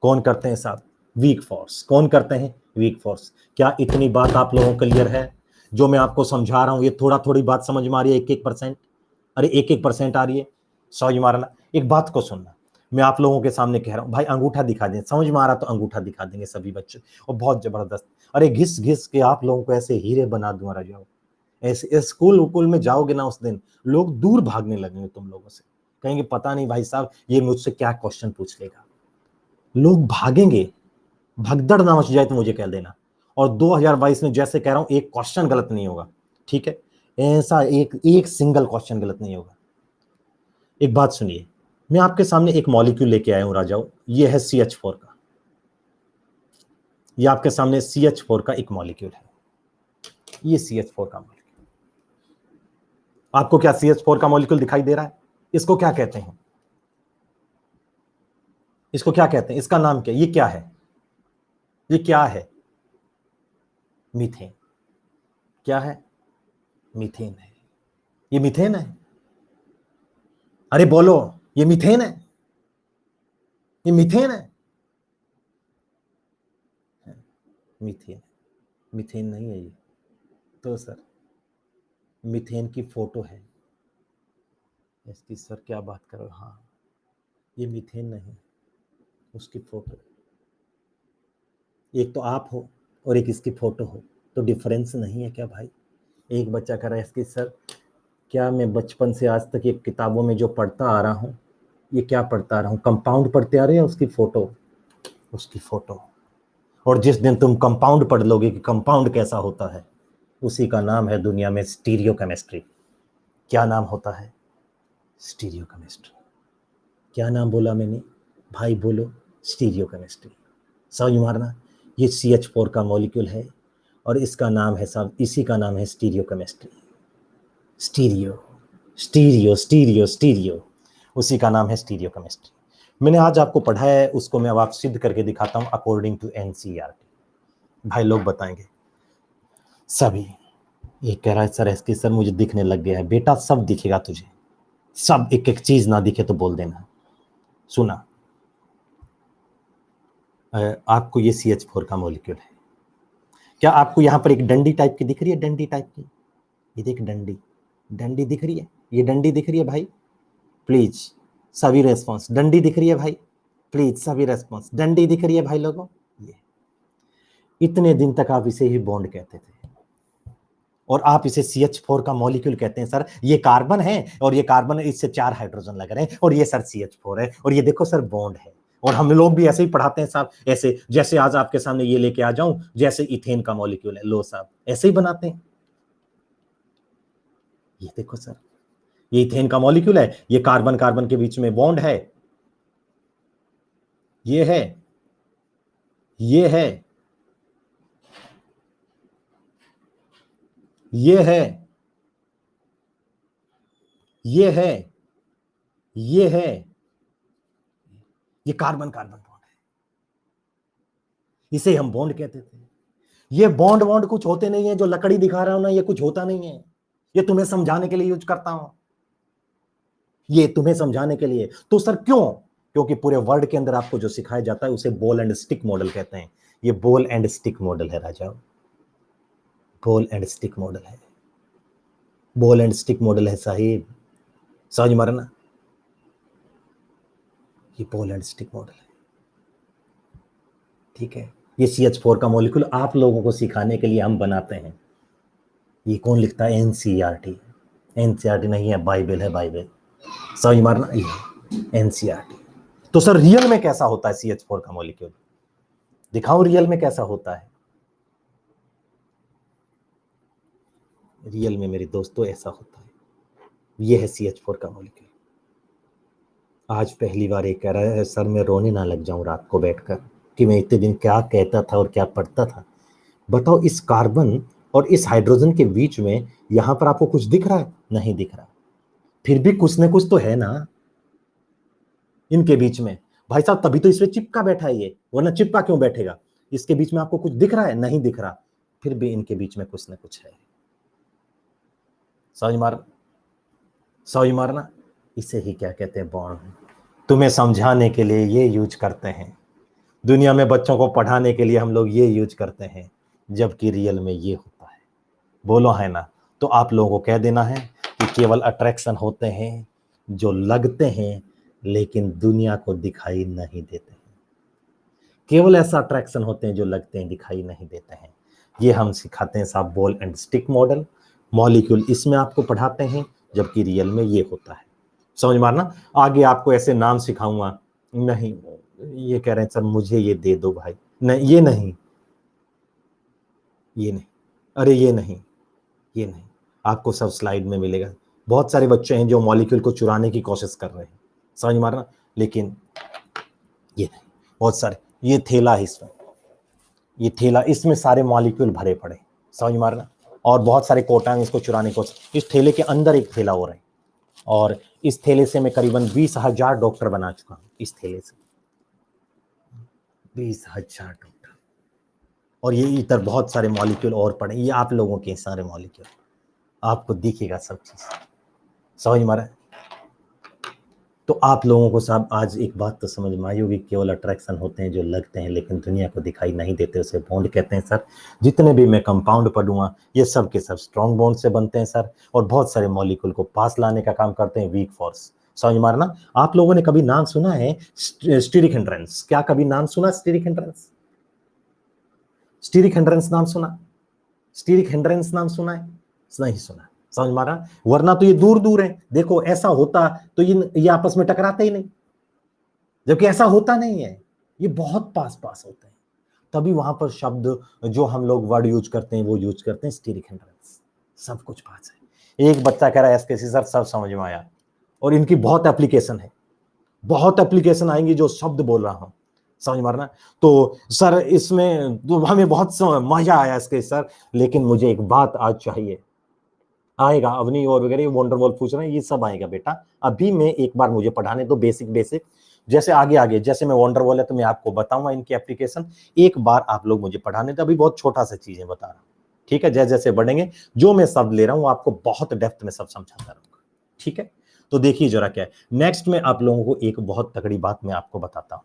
कौन करते हैं साहब? Weak force. कौन करते हैं? Weak force. क्या इतनी बात आप लोगों को क्लियर है? जो मैं आपको समझा रहा हूं ये थोड़ा थोड़ी बात समझ में आ रही है? 1-1%, अरे 1-1% आ रही है? समझ में आ रहा? एक बात को सुनना, मैं आप लोगों के सामने कह रहा हूं, भाई अंगूठा दिखा दें, समझ में आ रहा तो अंगूठा दिखा देंगे सभी बच्चे, और बहुत जबरदस्त। अरे घिस घिस के आप लोगों को ऐसे हीरे बना दूं, आ जाओ। ऐसे स्कूल उकूल में जाओगे ना उस दिन, लोग दूर भागने लगेंगे तुम लोगों से, कहेंगे पता नहीं भाई साहब ये मुझसे क्या क्वेश्चन पूछ लेगा। लोग भागेंगे, भगदड़ ना मच जाए तो मुझे कह देना। और 2022 में जैसे कह रहा हूं एक क्वेश्चन गलत नहीं होगा, ठीक है? ऐसा एक एक सिंगल क्वेश्चन गलत नहीं होगा। एक बात सुनिए, मैं आपके सामने एक मॉलिक्यूल लेके आया हूं राजाओं, ये है CH4 का, ये आपके सामने CH4 का एक मॉलिक्यूल है, ये CH4 का मॉलिक्यूल। आपको क्या CH4 का मॉलिक्यूल दिखाई दे रहा है? इसको क्या कहते हैं? इसको क्या कहते हैं? इसका नाम क्या? ये क्या है? ये क्या है? मीथेन। क्या है? मीथेन है। ये मीथेन है। अरे बोलो, ये मीथेन है। ये मीथेन है। मीथेन। मीथेन नहीं है ये तो सर, मीथेन की फोटो है इसकी। सर क्या बात कर रहे हो? हाँ, ये मीथेन नहीं, उसकी फोटो। एक तो आप हो और एक इसकी फोटो हो, तो डिफरेंस नहीं है क्या भाई? एक बच्चा कह रहा है इसकी सर, क्या मैं बचपन से आज तक ये किताबों में जो पढ़ता आ रहा हूँ, ये क्या पढ़ता आ रहा हूँ, कंपाउंड पढ़ते आ रहे हैं, उसकी फोटो, उसकी फोटो। और जिस दिन तुम कंपाउंड पढ़ लोगे कि कंपाउंड कैसा होता है, उसी का नाम है दुनिया में स्टीरियो केमिस्ट्री। क्या नाम होता है? Stereo chemistry. क्या नाम बोला मैंने भाई? बोलो, स्टीरियो केमिस्ट्री। समझ मारना, ये CH4 का मॉलिक्यूल है और इसका नाम है साहब, इसी का नाम है stereo chemistry. Stereo stereo stereo stereo, उसी का नाम है स्टीरियो केमिस्ट्री। मैंने आज आपको पढ़ाया है, उसको मैं अब आप सिद्ध करके दिखाता हूं अकॉर्डिंग टू NCERT। भाई लोग बताएंगे सभी। ये कह रहा है सर इसके सर मुझे दिखने लग गया है। बेटा सब दिखेगा तुझे, सब, एक एक चीज ना दिखे तो बोल देना। सुना, आपको ये CH4 का मॉलिक्यूल है। क्या आपको यहां पर एक डंडी टाइप की दिख रही है? डंडी टाइप की, ये देख डंडी, डंडी दिख रही है? ये डंडी दिख रही है भाई? प्लीज सभी रेस्पॉन्स। डंडी दिख रही है भाई? प्लीज सभी रेस्पॉन्स। डंडी दिख रही है भाई लोगों? ये इतने दिन तक आप इसे ही बॉन्ड कहते थे और आप इसे CH4 का मॉलिक्यूल कहते हैं। सर ये कार्बन है और ये कार्बन है, इससे 4 हाइड्रोजन लग रहे हैं और ये सर CH4 है और ये देखो सर बॉन्ड है। और हम लोग भी ऐसे ही पढ़ाते हैं साहब, ऐसे जैसे आज आपके सामने ये लेके आ जाऊं, जैसे इथेन का मॉलिक्यूल है, लो साहब ऐसे ही बनाते हैं। ये देखो सर, ये इथेन का मॉलिक्यूल है, ये कार्बन कार्बन के बीच में बॉन्ड है, ये है, ये है, ये है, ये है, ये है, ये कार्बन कार्बन बॉन्ड है, इसे हम बॉन्ड कहते थे। ये बॉन्ड बॉन्ड कुछ होते नहीं है, जो लकड़ी दिखा रहा हूं ना, ये कुछ होता नहीं है। ये तुम्हें समझाने के लिए यूज करता हूं, ये तुम्हें समझाने के लिए। तो सर क्यों? क्योंकि पूरे वर्ल्ड के अंदर आपको जो सिखाया जाता है उसे बॉल एंड स्टिक मॉडल कहते हैं। ये बॉल एंड स्टिक मॉडल है राजा, बॉल एंड स्टिक मॉडल है, बॉल एंड स्टिक मॉडल है साहिब, समझ मारना, ये बॉल एंड स्टिक मॉडल है। ठीक है, ये CH4 का मॉलिक्यूल आप लोगों को सिखाने के लिए हम बनाते हैं। ये कौन लिखता है? NCERT। NCERT नहीं है, बाइबल है, बाइबल, समझ मारना, ये NCERT। तो सर रियल में कैसा होता है CH4 का मॉलिक्यूल? दिखाऊं रियल में कैसा होता है? रियल में मेरे दोस्तों ऐसा होता है। ये है CH4 का मॉलिक्यूल। आज पहली बार ये कह रहा है सर मैं रोने ना लग जाऊं रात को बैठकर कि मैं इतने दिन क्या कहता था और क्या पढ़ता था। बताओ, इस कार्बन और इस हाइड्रोजन के बीच में यहां पर आपको कुछ दिख रहा है? नहीं दिख रहा। फिर भी कुछ ना कुछ तो है ना इनके बीच में भाई साहब, तभी तो इसमें चिपका बैठा है ये, वरना चिपका क्यों बैठेगा? इसके बीच में आपको कुछ दिख रहा है? नहीं दिख रहा। फिर भी इनके बीच में कुछ ना कुछ है। समझ मार, समझ मारना, इसे ही क्या कहते हैं? बॉन्ड। तुम्हें समझाने के लिए ये यूज करते हैं, दुनिया में बच्चों को पढ़ाने के लिए हम लोग ये यूज करते हैं, जबकि रियल में ये होता है। बोलो है ना? तो आप लोगों को कह देना है कि केवल अट्रैक्शन होते हैं जो लगते हैं लेकिन दुनिया को दिखाई नहीं देते हैं। केवल ऐसा अट्रैक्शन होते हैं जो लगते हैं, दिखाई नहीं देते हैं। ये हम सिखाते हैं साहब, ball and stick model, molecule इसमें आपको पढ़ाते हैं, जबकि रियल में ये होता है। समझ मारना। आगे आपको ऐसे नाम सिखाऊंगा। नहीं, ये कह रहे हैं सर मुझे ये दे दो भाई। नहीं, ये नहीं, ये नहीं, अरे ये नहीं, ये नहीं, आपको सब स्लाइड में मिलेगा। बहुत सारे बच्चे हैं जो मॉलिक्यूल को चुराने की कोशिश कर रहे हैं, समझ मारना, लेकिन ये नहीं, बहुत सारे, ये थैला है इसमें, ये थैला, इसमें सारे मॉलिक्यूल भरे पड़े, समझ मारना, और बहुत सारे कोटांग इसको चुराने को, इस थैले के अंदर एक थैला हो रहा है, और इस थैले से मैं करीबन 20,000 डॉक्टर बना चुका हूं, इस थैले से 20,000 डॉक्टर, और ये इधर बहुत सारे मॉलिक्यूल और पड़े, ये आप लोगों के सारे मॉलिक्यूल, आपको दिखेगा सब चीज, समझ मारा। तो आप लोगों को साहब आज एक बात तो समझ में आई होगी, केवल अट्रैक्शन होते हैं जो लगते हैं लेकिन दुनिया को दिखाई नहीं देते, उसे बॉन्ड कहते हैं सर। जितने भी मैं कंपाउंड पढ़ूंगा ये सब के सब स्ट्रॉन्ग बॉन्ड से बनते हैं सर, और बहुत सारे मॉलिक्यूल को पास लाने का काम करते हैं वीक फोर्स, समझ मारना। आप लोगों ने कभी नाम सुना है स्टीरिक हिंड्रेंस? क्या कभी नाम सुना स्टीरिक हिंड्रेंस? स्टीरिक हिंड्रेंस नाम सुना? स्टीरिक हिंड्रेंस नाम सुना है? नहीं सुना, समझ मारा। वरना तो ये दूर दूर है, देखो ऐसा होता तो ये आपस में टकराते ही नहीं, जबकि ऐसा होता नहीं है, ये बहुत पास पास होते हैं, तभी वहां पर शब्द जो हम लोग वर्ड यूज करते हैं वो यूज करते हैं स्टीरिक हिंड्रेंस। सब कुछ पास है। एक बच्चा कह रहा है एसकेसी सर सब समझ में आया, और इनकी बहुत एप्लीकेशन है, बहुत एप्लीकेशन आएंगी जो शब्द बोल रहा हूं, समझ मारना। तो सर इसमें तो हमें बहुत मजा आया इसके सर, लेकिन मुझे एक बात आज चाहिए, आएगा अवनी और वगैरह वंडरवॉल पूछ रहे हैं, ये सब आएगा बेटा, अभी मैं एक बार मुझे पढ़ाने दो बेसिक बेसिक, जैसे आगे आगे जैसे मैं वंडरवॉल है तो मैं आपको बताऊंगा इनकी एप्लीकेशन, एक बार आप लोग मुझे पढ़ाने दो, अभी बहुत छोटा सा चीजें बता रहा हूं, ठीक है। जैसे जैसे बढ़ेंगे जो मैं शब्द ले रहा हूं आपको बहुत डेप्थ में सब समझाता रहूंगा, ठीक है। तो देखिए जरा क्या है नेक्स्ट में आप लोगों को एक बहुत तगड़ी बात मैं आपको बताता हूं।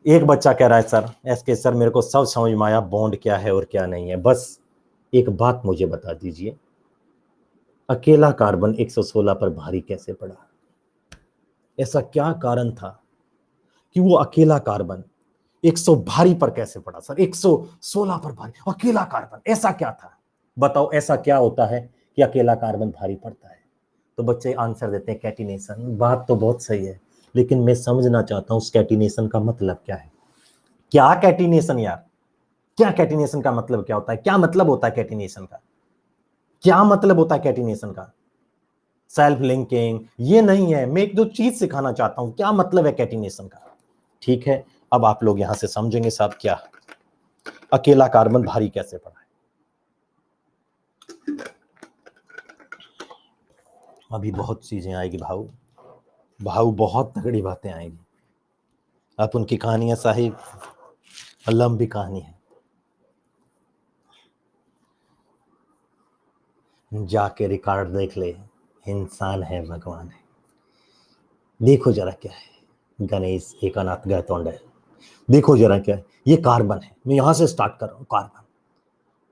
एक बच्चा कह रहा है सर एसके सर मेरे को सब समझ में आया, बॉन्ड क्या है और क्या नहीं है, बस एक बात मुझे बता दीजिए, अकेला कार्बन 116 पर भारी कैसे पड़ा? ऐसा क्या कारण था कि वो अकेला कार्बन 100 भारी पर कैसे पड़ा सर? 116 पर भारी, अकेला कार्बन, ऐसा क्या था? बताओ ऐसा क्या होता है कि अकेला कार्बन भारी पड़ता है? तो बच्चे आंसर देते हैं कैटिनेशन। बात तो बहुत सही है, लेकिन मैं समझना चाहता हूं उस कैटिनेशन का मतलब क्या है। क्या कैटिनेशन यार, क्या कैटिनेशन का मतलब क्या होता है? क्या मतलब होता है कैटिनेशन का? क्या मतलब होता है कैटिनेशन का? सेल्फ लिंकिंग ये नहीं है, मैं एक दो चीज सिखाना चाहता हूं, क्या मतलब है कैटिनेशन का, ठीक है। अब आप लोग यहां से समझेंगे साहब क्या अकेला कार्बन भारी कैसे पड़ा है। अभी बहुत चीजें आएगी भाऊ, भाऊ बहुत तगड़ी बातें आएगी, अब उनकी कहानियां साहिब लंबी कहानी है, जाके रिकॉर्ड देख ले, इंसान है भगवान है। देखो जरा क्या है, गणेश एकानाथ गौतम है, देखो जरा क्या है, ये कार्बन है, मैं यहां से स्टार्ट कर रहा हूं। कार्बन,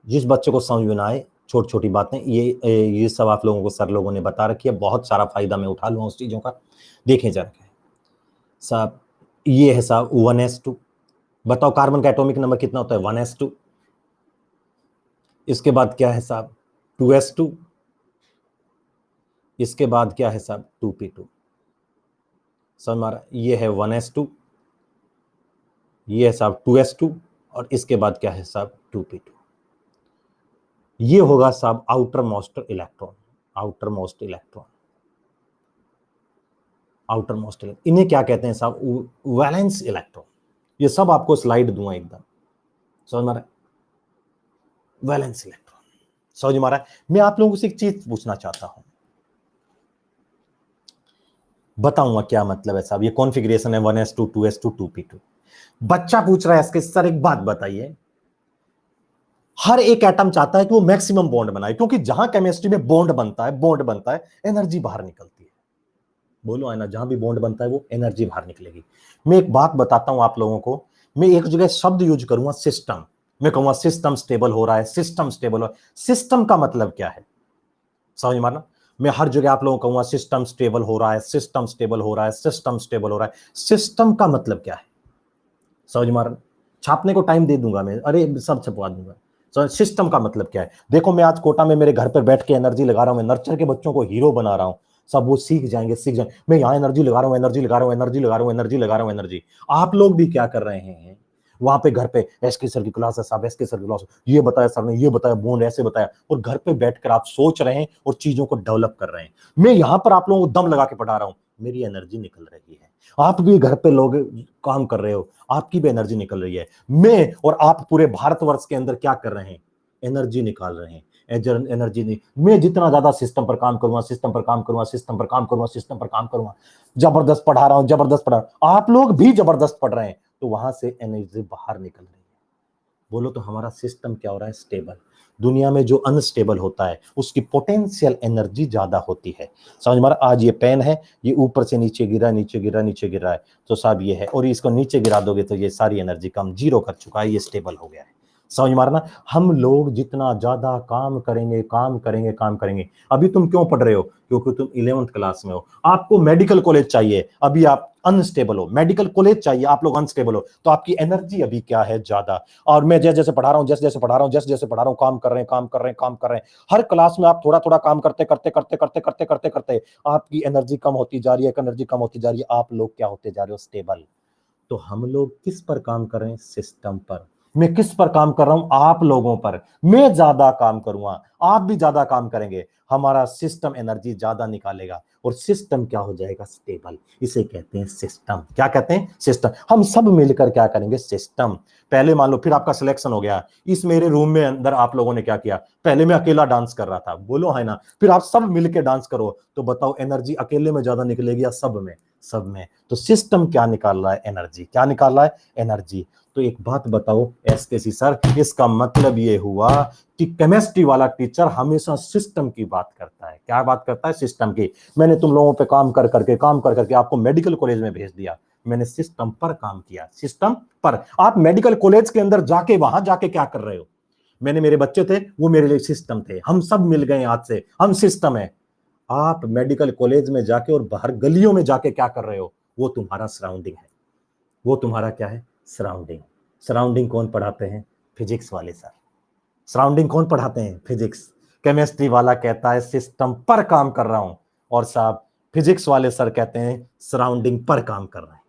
जिस बच्चे को समझ में ना आए छोटी छोटी बातें, ये सब आप लोगों को सर लोगों ने बता रखी है, बहुत सारा फायदा मैं उठा लूंगा उस चीजों का। देखें जरा क्या है साहब, ये है साहब 1s2, बताओ कार्बन का एटॉमिक नंबर कितना होता है? 1s2। इसके बाद क्या है साहब 2s2, इसके बाद क्या है साहब 2p2, समझ मारा। ये है 1s2, ये है साहब 2s2, और इसके बाद क्या है साहब 2p2। ये होगा साहब outer most electron, outer most electron, outer most electron, इन्हें क्या कहते हैं साहब? Valence electron. ये सब आपको स्लाइड दूंगा एकदम, समझ मारा, वैलेंस इलेक्ट्रॉन, समझ मारा। मैं आप लोगों से एक चीज पूछना चाहता हूं, बताऊंगा क्या मतलब है साहब। ये कॉन्फ़िगरेशन है 1s2 2s2 2p2। बच्चा पूछ रहा है इसके सर एक बात बताइए, हर एक एटम चाहता है कि वो मैक्सिमम बॉन्ड बनाए, क्योंकि जहां केमिस्ट्री में बॉन्ड बनता है, बॉन्ड बनता है, एनर्जी बाहर निकलती है। बोलो है ना, जहां भी बॉन्ड बनता है वो एनर्जी बाहर निकलेगी। मैं एक बात बताता हूं आप लोगों को, मैं एक जगह शब्द यूज करूंगा सिस्टम, मैं कहूंगा सिस्टम स्टेबल हो रहा है, सिस्टम स्टेबल हो रहा है। सिस्टम का मतलब क्या है समझ मारना। मैं हर जगह आप लोगों को कहूंगा सिस्टम स्टेबल हो रहा है, सिस्टम स्टेबल हो रहा है, सिस्टम स्टेबल हो रहा है। सिस्टम का मतलब क्या है समझ मारना। छापने को टाइम दे दूंगा मैं, अरे सब छपवा दूंगा। सिस्टम का मतलब क्या है? देखो मैं आज कोटा में मेरे घर पर बैठ के एनर्जी लगा रहा हूं, मैं नर्चर के बच्चों को हीरो बना रहा हूं, सब वो सीख जाएंगे सीख जाएंगे। मैं यहाँ एनर्जी लगा रहा हूँ, एनर्जी लगा रहा हूँ, एनर्जी लगा रहा हूँ, एनर्जी लगा रहा हूँ, एनर्जी लगा रहा हूँ, एनर्जी। आप लोग भी क्या कर रहे हैं, वहां पे घर पे एस के सर की क्लास है साहब, एस के सर की क्लास, ये बताया सर ने, ये बताया, बोन ऐसे बताया, और घर पे बैठकर आप सोच रहे हैं और चीजों को डेवलप कर रहे हैं। मैं यहां पर आप लोगों को दम लगा के पढ़ा रहा हूं, मेरी एनर्जी निकल रही है। आप भी घर पे लोग काम कर रहे हो, आपकी भी एनर्जी निकल रही है। मैं और आप पूरे भारतवर्ष के अंदर क्या कर रहे हैं, एनर्जी निकाल रहे हैं। एनर्जी नहीं, मैं जितना ज्यादा सिस्टम पर काम करूंगा, सिस्टम पर काम करूंगा, सिस्टम पर काम करूंगा, सिस्टम पर काम करूंगा, जबरदस्त पढ़ा रहा हूं, जबरदस्त पढ़ा रहा हूं, आप लोग भी जबरदस्त पढ़ रहे हैं, तो वहां से एनर्जी बाहर निकल रही है। बोलो तो हमारा सिस्टम क्या हो रहा है, स्टेबल। दुनिया में जो अनस्टेबल होता है उसकी पोटेंशियल एनर्जी ज्यादा होती है। समझ मारा। आज ये पेन है, ये ऊपर से नीचे गिरा, नीचे गिरा, नीचे गिरा है, तो साहब ये है, और इसको नीचे गिरा दोगे तो ये सारी एनर्जी कम, जीरो कर चुका है, ये स्टेबल हो गया है। समझ मारना। हम लोग जितना ज्यादा काम करेंगे, काम करेंगे, काम करेंगे। अभी तुम क्यों पढ़ रहे हो, क्योंकि तुम 11th क्लास में हो, आपको मेडिकल कॉलेज चाहिए, अभी आप अनस्टेबल हो, मेडिकल कॉलेज चाहिए, आप लोग अनस्टेबल हो, तो आपकी एनर्जी अभी क्या है, ज्यादा। और मैं जैसे जैसे पढ़ा रहा हूं, जैसे जैसे पढ़ा रहा हूं, जैसे जैसे पढ़ा रहा हूं, काम कर रहे हैं, काम कर रहे हैं, काम कर रहे हैं, हर क्लास में आप थोड़ा थोड़ा काम करते करते करते करते करते करते करते आपकी एनर्जी कम होती जा रही है, एनर्जी कम होती जा रही है, आप लोग क्या होते जा रहे हो, स्टेबल। तो हम लोग किस पर काम कर रहे हैं, सिस्टम पर। मैं किस पर काम कर रहा हूं, आप लोगों पर। मैं ज्यादा काम करूंगा, आप भी ज्यादा काम करेंगे, हमारा सिस्टम एनर्जी ज्यादा निकालेगा, और सिस्टम क्या हो जाएगा, स्टेबल। इसे कहते हैं सिस्टम। क्या कहते हैं, सिस्टम। हम सब मिलकर क्या करेंगे, सिस्टम। पहले मान लो फिर आपका सिलेक्शन हो गया, इस मेरे रूम में अंदर आप लोगों ने क्या किया, पहले मैं अकेला डांस कर रहा था, बोलो है ना, फिर आप सब मिलकर डांस करो, तो बताओ एनर्जी अकेले में ज्यादा निकलेगी या सब में, सब में। तो सिस्टम क्या निकाल रहा है, एनर्जी। क्या निकाल रहा है, एनर्जी। तो एक बात बताओ एसकेसी सर, इसका मतलब ये हुआ कि केमिस्ट्री वाला टीचर हमेशा सिस्टम की बात करता है। क्या बात करता है, सिस्टम की। मैंने तुम लोगों पे काम कर करके आपको मेडिकल कॉलेज में भेज दिया, मैंने सिस्टम पर काम किया, सिस्टम पर। आप मेडिकल कॉलेज के अंदर जाके वहां जाके क्या कर रहे हो, मैंने, मेरे बच्चे थे वो मेरे लिए सिस्टम थे, हम सब मिल गए आज से, हम सिस्टम है। आप मेडिकल कॉलेज में जाके और बाहर गलियों में जाके क्या कर रहे हो, वो तुम्हारा सराउंडिंग है, वो तुम्हारा क्या है, सराउंडिंग। सराउंडिंग कौन पढ़ाते हैं, फिजिक्स वाले सर। सराउंडिंग कौन पढ़ाते हैं, फिजिक्स। केमिस्ट्री वाला कहता है सिस्टम पर काम कर रहा हूं, और साहब फिजिक्स वाले सर कहते हैं सराउंडिंग पर काम कर रहे हैं।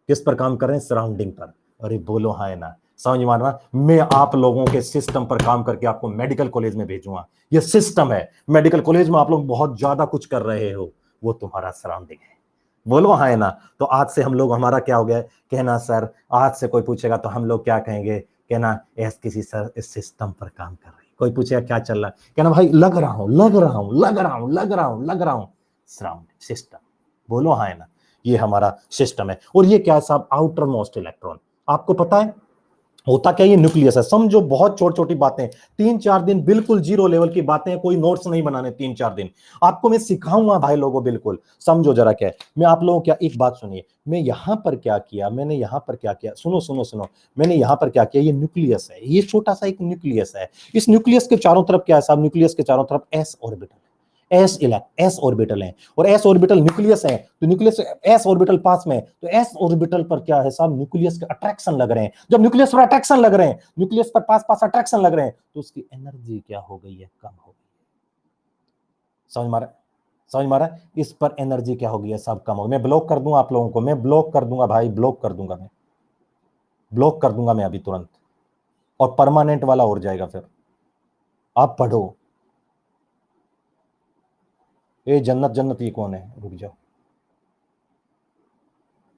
किस पर काम कर रहे हैं, सराउंडिंग पर। अरे बोलो हाँ ना, समझ में आ रहा। मैं आप लोगों के सिस्टम पर काम करके आपको मेडिकल कॉलेज में भेजूंगा, ये सिस्टम है। मेडिकल कॉलेज में आप लोग बहुत ज्यादा कुछ कर रहे हो, वो तुम्हारा सराउंडिंग है, बोलो हाँ ना। तो आज से हम लोग, हमारा क्या हो गया, कहना सर, आज से कोई पूछेगा तो हम लोग क्या कहेंगे, कहना एस किसी सर इस सिस्टम पर काम कर रहे हैं। कोई पूछेगा क्या चल रहा है, कहना भाई लग रहा हूं, लग रहा हूं, लग रहा हूं, लग रहा हूं, लग रहा हूं, सराउंडिंग, सिस्टम। बोलो हाँ ना, ये हमारा सिस्टम है। और ये क्या है साहब, आउटर मोस्ट इलेक्ट्रॉन। आपको पता है होता क्या, ये न्यूक्लियस है। समझो, बहुत छोटी छोटी बातें, 3-4 दिन बिल्कुल जीरो लेवल की बातें हैं, कोई नोट्स नहीं बनाने, 3-4 दिन आपको मैं सिखाऊंगा भाई लोगों, बिल्कुल समझो जरा क्या है। मैं आप लोगों क्या, एक बात सुनिए, मैं यहां पर क्या किया, मैंने यहां पर क्या किया, सुनो सुनो सुनो, मैंने यहां पर क्या किया, ये न्यूक्लियस है, ये छोटा सा एक न्यूक्लियस है। इस न्यूक्लियस के चारों तरफ क्या है साहब, न्यूक्लियस के चारों तरफ एस ऑर्बिटल, एस ऑर्बिटल है, और एस ऑर्बिटल न्यूक्लियस है, तो न्यूक्लियस एस ऑर्बिटल पास में, तो एस ऑर्बिटल पर क्या है साहब, न्यूक्लियस के अट्रैक्शन लग रहे हैं। जब न्यूक्लियस पर अट्रैक्शन लग रहे हैं, न्यूक्लियस पर पास पास अट्रैक्शन लग रहे हैं, तो उसकी एनर्जी क्या हो गई है, कम हो गई। समझ मारा, समझ मारा। इस पर एनर्जी क्या हो गई है, सब कम हो गई। मैं ब्लॉक कर दूंगा आप लोगों को, मैं ब्लॉक कर दूंगा भाई, ब्लॉक कर दूंगा मैं, ब्लॉक कर दूंगा मैं अभी तुरंत, और परमानेंट वाला हो जाएगा फिर। आप पढ़ो। ए जन्नत, जन्नत ये कौन है, रुक जाओ।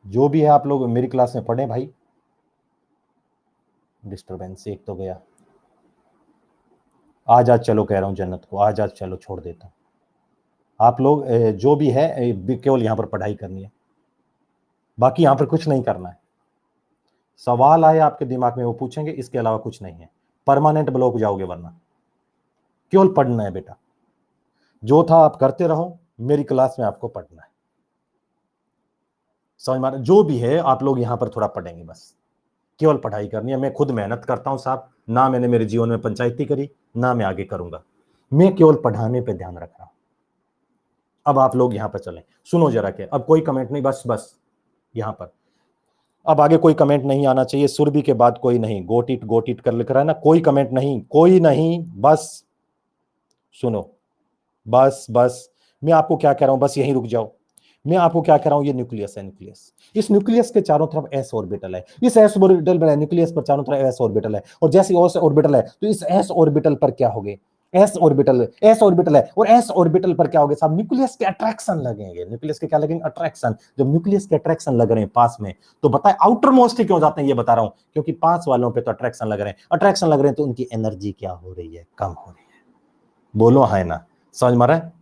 जो भी है आप लोग मेरी क्लास में पढ़े भाई। डिस्टरबेंस एक तो गया, आज आज चलो कह रहा हूं जन्नत को, आज आज चलो छोड़ देता हूं। आप लोग जो भी है केवल यहां पर पढ़ाई करनी है, बाकी यहां पर कुछ नहीं करना है। सवाल आए आपके दिमाग में वो पूछेंगे, इसके अलावा कुछ नहीं है। परमानेंट ब्लॉक जाओगे वरना, केवल पढ़ना है बेटा, जो था आप करते रहो, मेरी क्लास में आपको पढ़ना है। समझ में, जो भी है आप लोग यहां पर थोड़ा पढ़ेंगे, बस केवल पढ़ाई करनी है। मैं खुद मेहनत करता हूं साहब, ना मैंने मेरे जीवन में पंचायती करी, ना मैं आगे करूंगा, मैं केवल पढ़ाने पे ध्यान रख रहा हूं। अब आप लोग यहां पर चलें, सुनो जरा के, अब कोई कमेंट नहीं, बस बस यहां पर अब आगे कोई कमेंट नहीं आना चाहिए, सुरभि के बाद कोई नहीं, गोट इट कर लिख रहा है ना, कोई कमेंट नहीं, कोई नहीं, बस सुनो, बस बस मैं आपको क्या कह रहा हूं, बस यहीं रुक जाओ। मैं आपको क्या कह रहा हूं, ये न्यूक्लियस है, न्यूक्लियस। इस न्यूक्लियस के चारों तरफ एस ऑर्बिटल है, इस एस ऑर्बिटल पर, न्यूक्लियस पर चारों तरफ एस ऑर्बिटल है, और जैसे एस ऑर्बिटल है तो इस एस ऑर्बिटल पर क्या होगे, एस ऑर्बिटल है, और एस ऑर्बिटल पर क्या होगा साहब, न्यूक्लियस के अट्रैक्शन लगेंगे। न्यूक्लियस के क्या लगेंगे, अट्रैक्शन। जब न्यूक्लियस के अट्रैक्शन लग रहे हैं पास में, तो बताए आउटर मोस्ट क्यों जाते हैं, ये बता रहा हूं, क्योंकि पास वालों पे तो अट्रैक्शन लग रहे हैं, अट्रैक्शन लग रहे हैं तो उनकी एनर्जी क्या हो रही है, कम हो रही है। बोलो है ना, समझ में रहा है?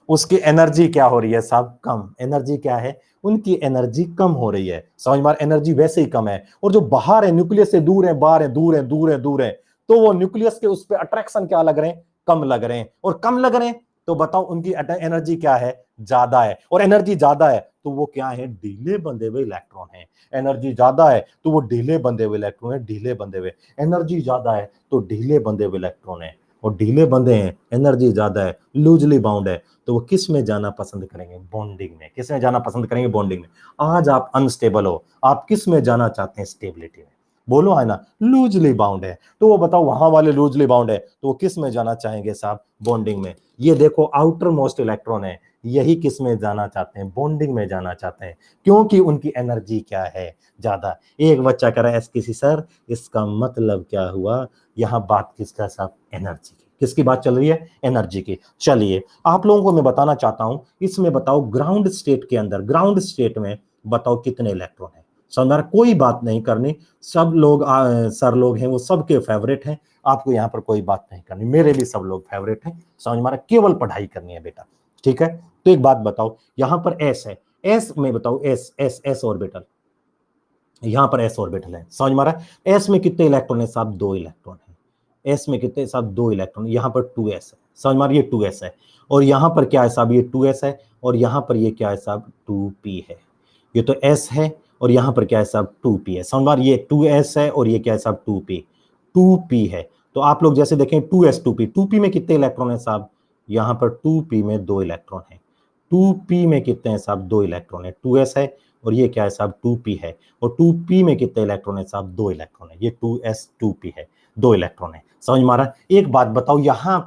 उसकी एनर्जी क्या हो रही है साहब, कम। एनर्जी क्या है, उनकी एनर्जी कम हो रही है, समझ में, एनर्जी वैसे ही कम है। और जो बाहर है, न्यूक्लियस से दूर है, बाहर है, दूर है, दूर है, दूर है, तो वो न्यूक्लियस के उस पे अट्रैक्शन क्या लग रहे हैं, कम लग रहे हैं। और कम लग रहे हैं तो बताओ उनकी एनर्जी क्या है, ज्यादा है। और एनर्जी ज्यादा है तो वो क्या है, ढीले बंधे हुए इलेक्ट्रॉन है। एनर्जी ज्यादा है तो वो ढीले बंधे हुए इलेक्ट्रॉन है, ढीले बंधे हुए। एनर्जी ज्यादा है तो ढीले बंधे हुए इलेक्ट्रॉन है, और ढीले बंधे हैं, एनर्जी ज्यादा है, लूजली बाउंड है, तो वो किस में जाना पसंद करेंगे, बॉन्डिंग में। किस में जाना पसंद करेंगे, बॉन्डिंग में। आज आप अनस्टेबल हो, आप किस में जाना चाहते हैं, स्टेबिलिटी में। बोलो है ना, लूजली बाउंड है, तो वो बताओ वहां वाले लूजली बाउंड है तो वो किस में जाना चाहेंगे साहब, बॉन्डिंग में। ये देखो आउटर मोस्ट इलेक्ट्रॉन है, यही किस में जाना चाहते हैं, बॉन्डिंग में जाना चाहते हैं, क्योंकि उनकी एनर्जी क्या है, ज्यादा। एक बच्चा कह रहा है किसी सर, इसका मतलब क्या हुआ, यहां बात किसका साहब, एनर्जी की। किसकी बात चल रही है, एनर्जी की। चलिए आप लोगों को मैं बताना चाहता हूं, इसमें बताओ ग्राउंड स्टेट के अंदर, ग्राउंड स्टेट में बताओ कितने इलेक्ट्रॉन है। समझ, कोई बात नहीं करनी, सब लोग सर लोग हैं वो सबके फेवरेट हैं, आपको यहाँ पर कोई बात नहीं करनी, मेरे भी सब लोग फेवरेट हैं। समझ मारा, केवल पढ़ाई करनी है बेटा, ठीक है। तो एक बात बताओ, यहां पर एस है, एस में बताओ, एस एस एस ऑर्बिटल, यहां पर एस ऑर्बिटल है, समझ मारा। एस में कितने इलेक्ट्रॉन है साहब, 2 इलेक्ट्रॉन है। एस में कितने साहब, 2 इलेक्ट्रॉन। यहां पर 2s है, समझ मार, ये 2s है। और यहां पर क्या है साहब, ये 2s है, और यहां पर ये क्या है साहब, 2p है। ये तो s है, और यहां पर क्या है साहब, 2p है। समझ मार, ये 2s है और ये क्या है साहब, 2p है। तो आप लोग जैसे देखें 2s 2p, 2p में कितने इलेक्ट्रॉन है साहब, यहां पर 2p में 2 इलेक्ट्रॉन है। 2p में कितने हैं साहब, 2 इलेक्ट्रॉन है। 2s है और ये क्या है साहब, 2p है। और 2p में कितने इलेक्ट्रॉन है साहब, 2 इलेक्ट्रॉन है। ये 2s 2p है, 2 इलेक्ट्रॉन है। समझ मारा। एक बात बताओ, यहां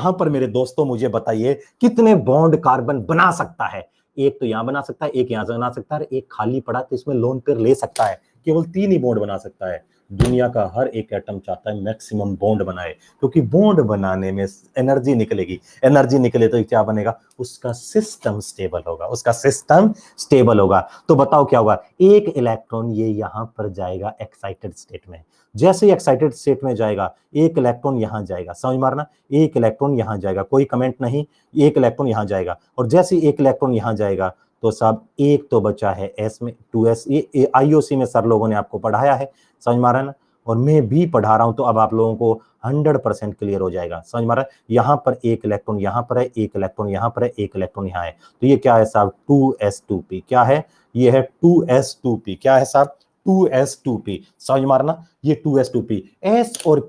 पर मेरे दोस्तों मुझे बताइए कितने बॉन्ड कार्बन बना सकता है। एक तो यहां बना सकता है, एक यहां से बना सकता है, एक खाली पड़ा तो इसमें लोन पेयर ले सकता है। केवल 3 ही बॉन्ड बना सकता है। दुनिया का हर एक एटम चाहता है मैक्सिमम बॉन्ड बनाए, क्योंकि बॉन्ड बनाने में एनर्जी निकलेगी। एनर्जी निकले तो क्या बनेगा, उसका सिस्टम स्टेबल होगा, उसका सिस्टम स्टेबल होगा। तो बताओ क्या होगा, एक इलेक्ट्रॉन ये यहां पर जाएगा एक्साइटेड स्टेट में। जैसे ही एक्साइटेड स्टेट में जाएगा, एक इलेक्ट्रॉन यहां जाएगा, समझ मारना, एक इलेक्ट्रॉन यहां जाएगा, कोई कमेंट नहीं, एक इलेक्ट्रॉन यहां जाएगा। और जैसे ही एक इलेक्ट्रॉन यहां जाएगा तो साहब एक तो बचा है एस में, 2s। ये आईओसी में सर लोगों ने आपको पढ़ाया है, समझ मारा ना, और मैं भी पढ़ा रहा हूं, तो अब आप लोगों को 100% क्लियर हो जाएगा। समझ मारा, यहां पर एक इलेक्ट्रॉन यहां पर है, एक इलेक्ट्रॉन यहां पर है, एक इलेक्ट्रॉन यहां है, तो ये क्या है साहब, 2s2p। क्या है, ये है 2s2p। क्या है साहब, 2s2p। समझ मारना, ये 2s2p। एस और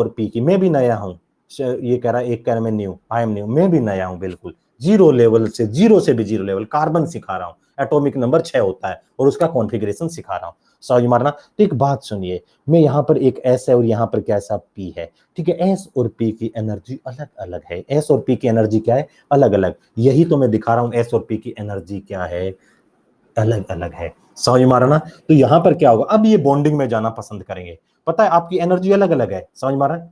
पी की मैं भी नया हूं, ये कह रहा है, एक कह रहा है मैं न्यू, आई एम न्यू, मैं भी नया हूं बिल्कुल, जीरो लेवल से, जीरो से भी जीरो लेवल कार्बन सिखा रहा हूं। एटॉमिक नंबर 6 होता है और उसका कॉन्फ़िगरेशन सिखा रहा हूं, समझ मारना। तो एक बात सुनिए, मैं यहां पर एक एस है और यहां पर क्या सा पी है, ठीक है। एस और पी की एनर्जी अलग अलग है, एस और पी की एनर्जी क्या है, अलग अलग। यही तो मैं दिखा रहा हूं, एस और पी की एनर्जी क्या है, अलग अलग है, समझ मारा ना। तो यहां पर क्या होगा, अब ये बॉन्डिंग में जाना पसंद करेंगे। पता है आपकी एनर्जी अलग अलग है, समझ मारा,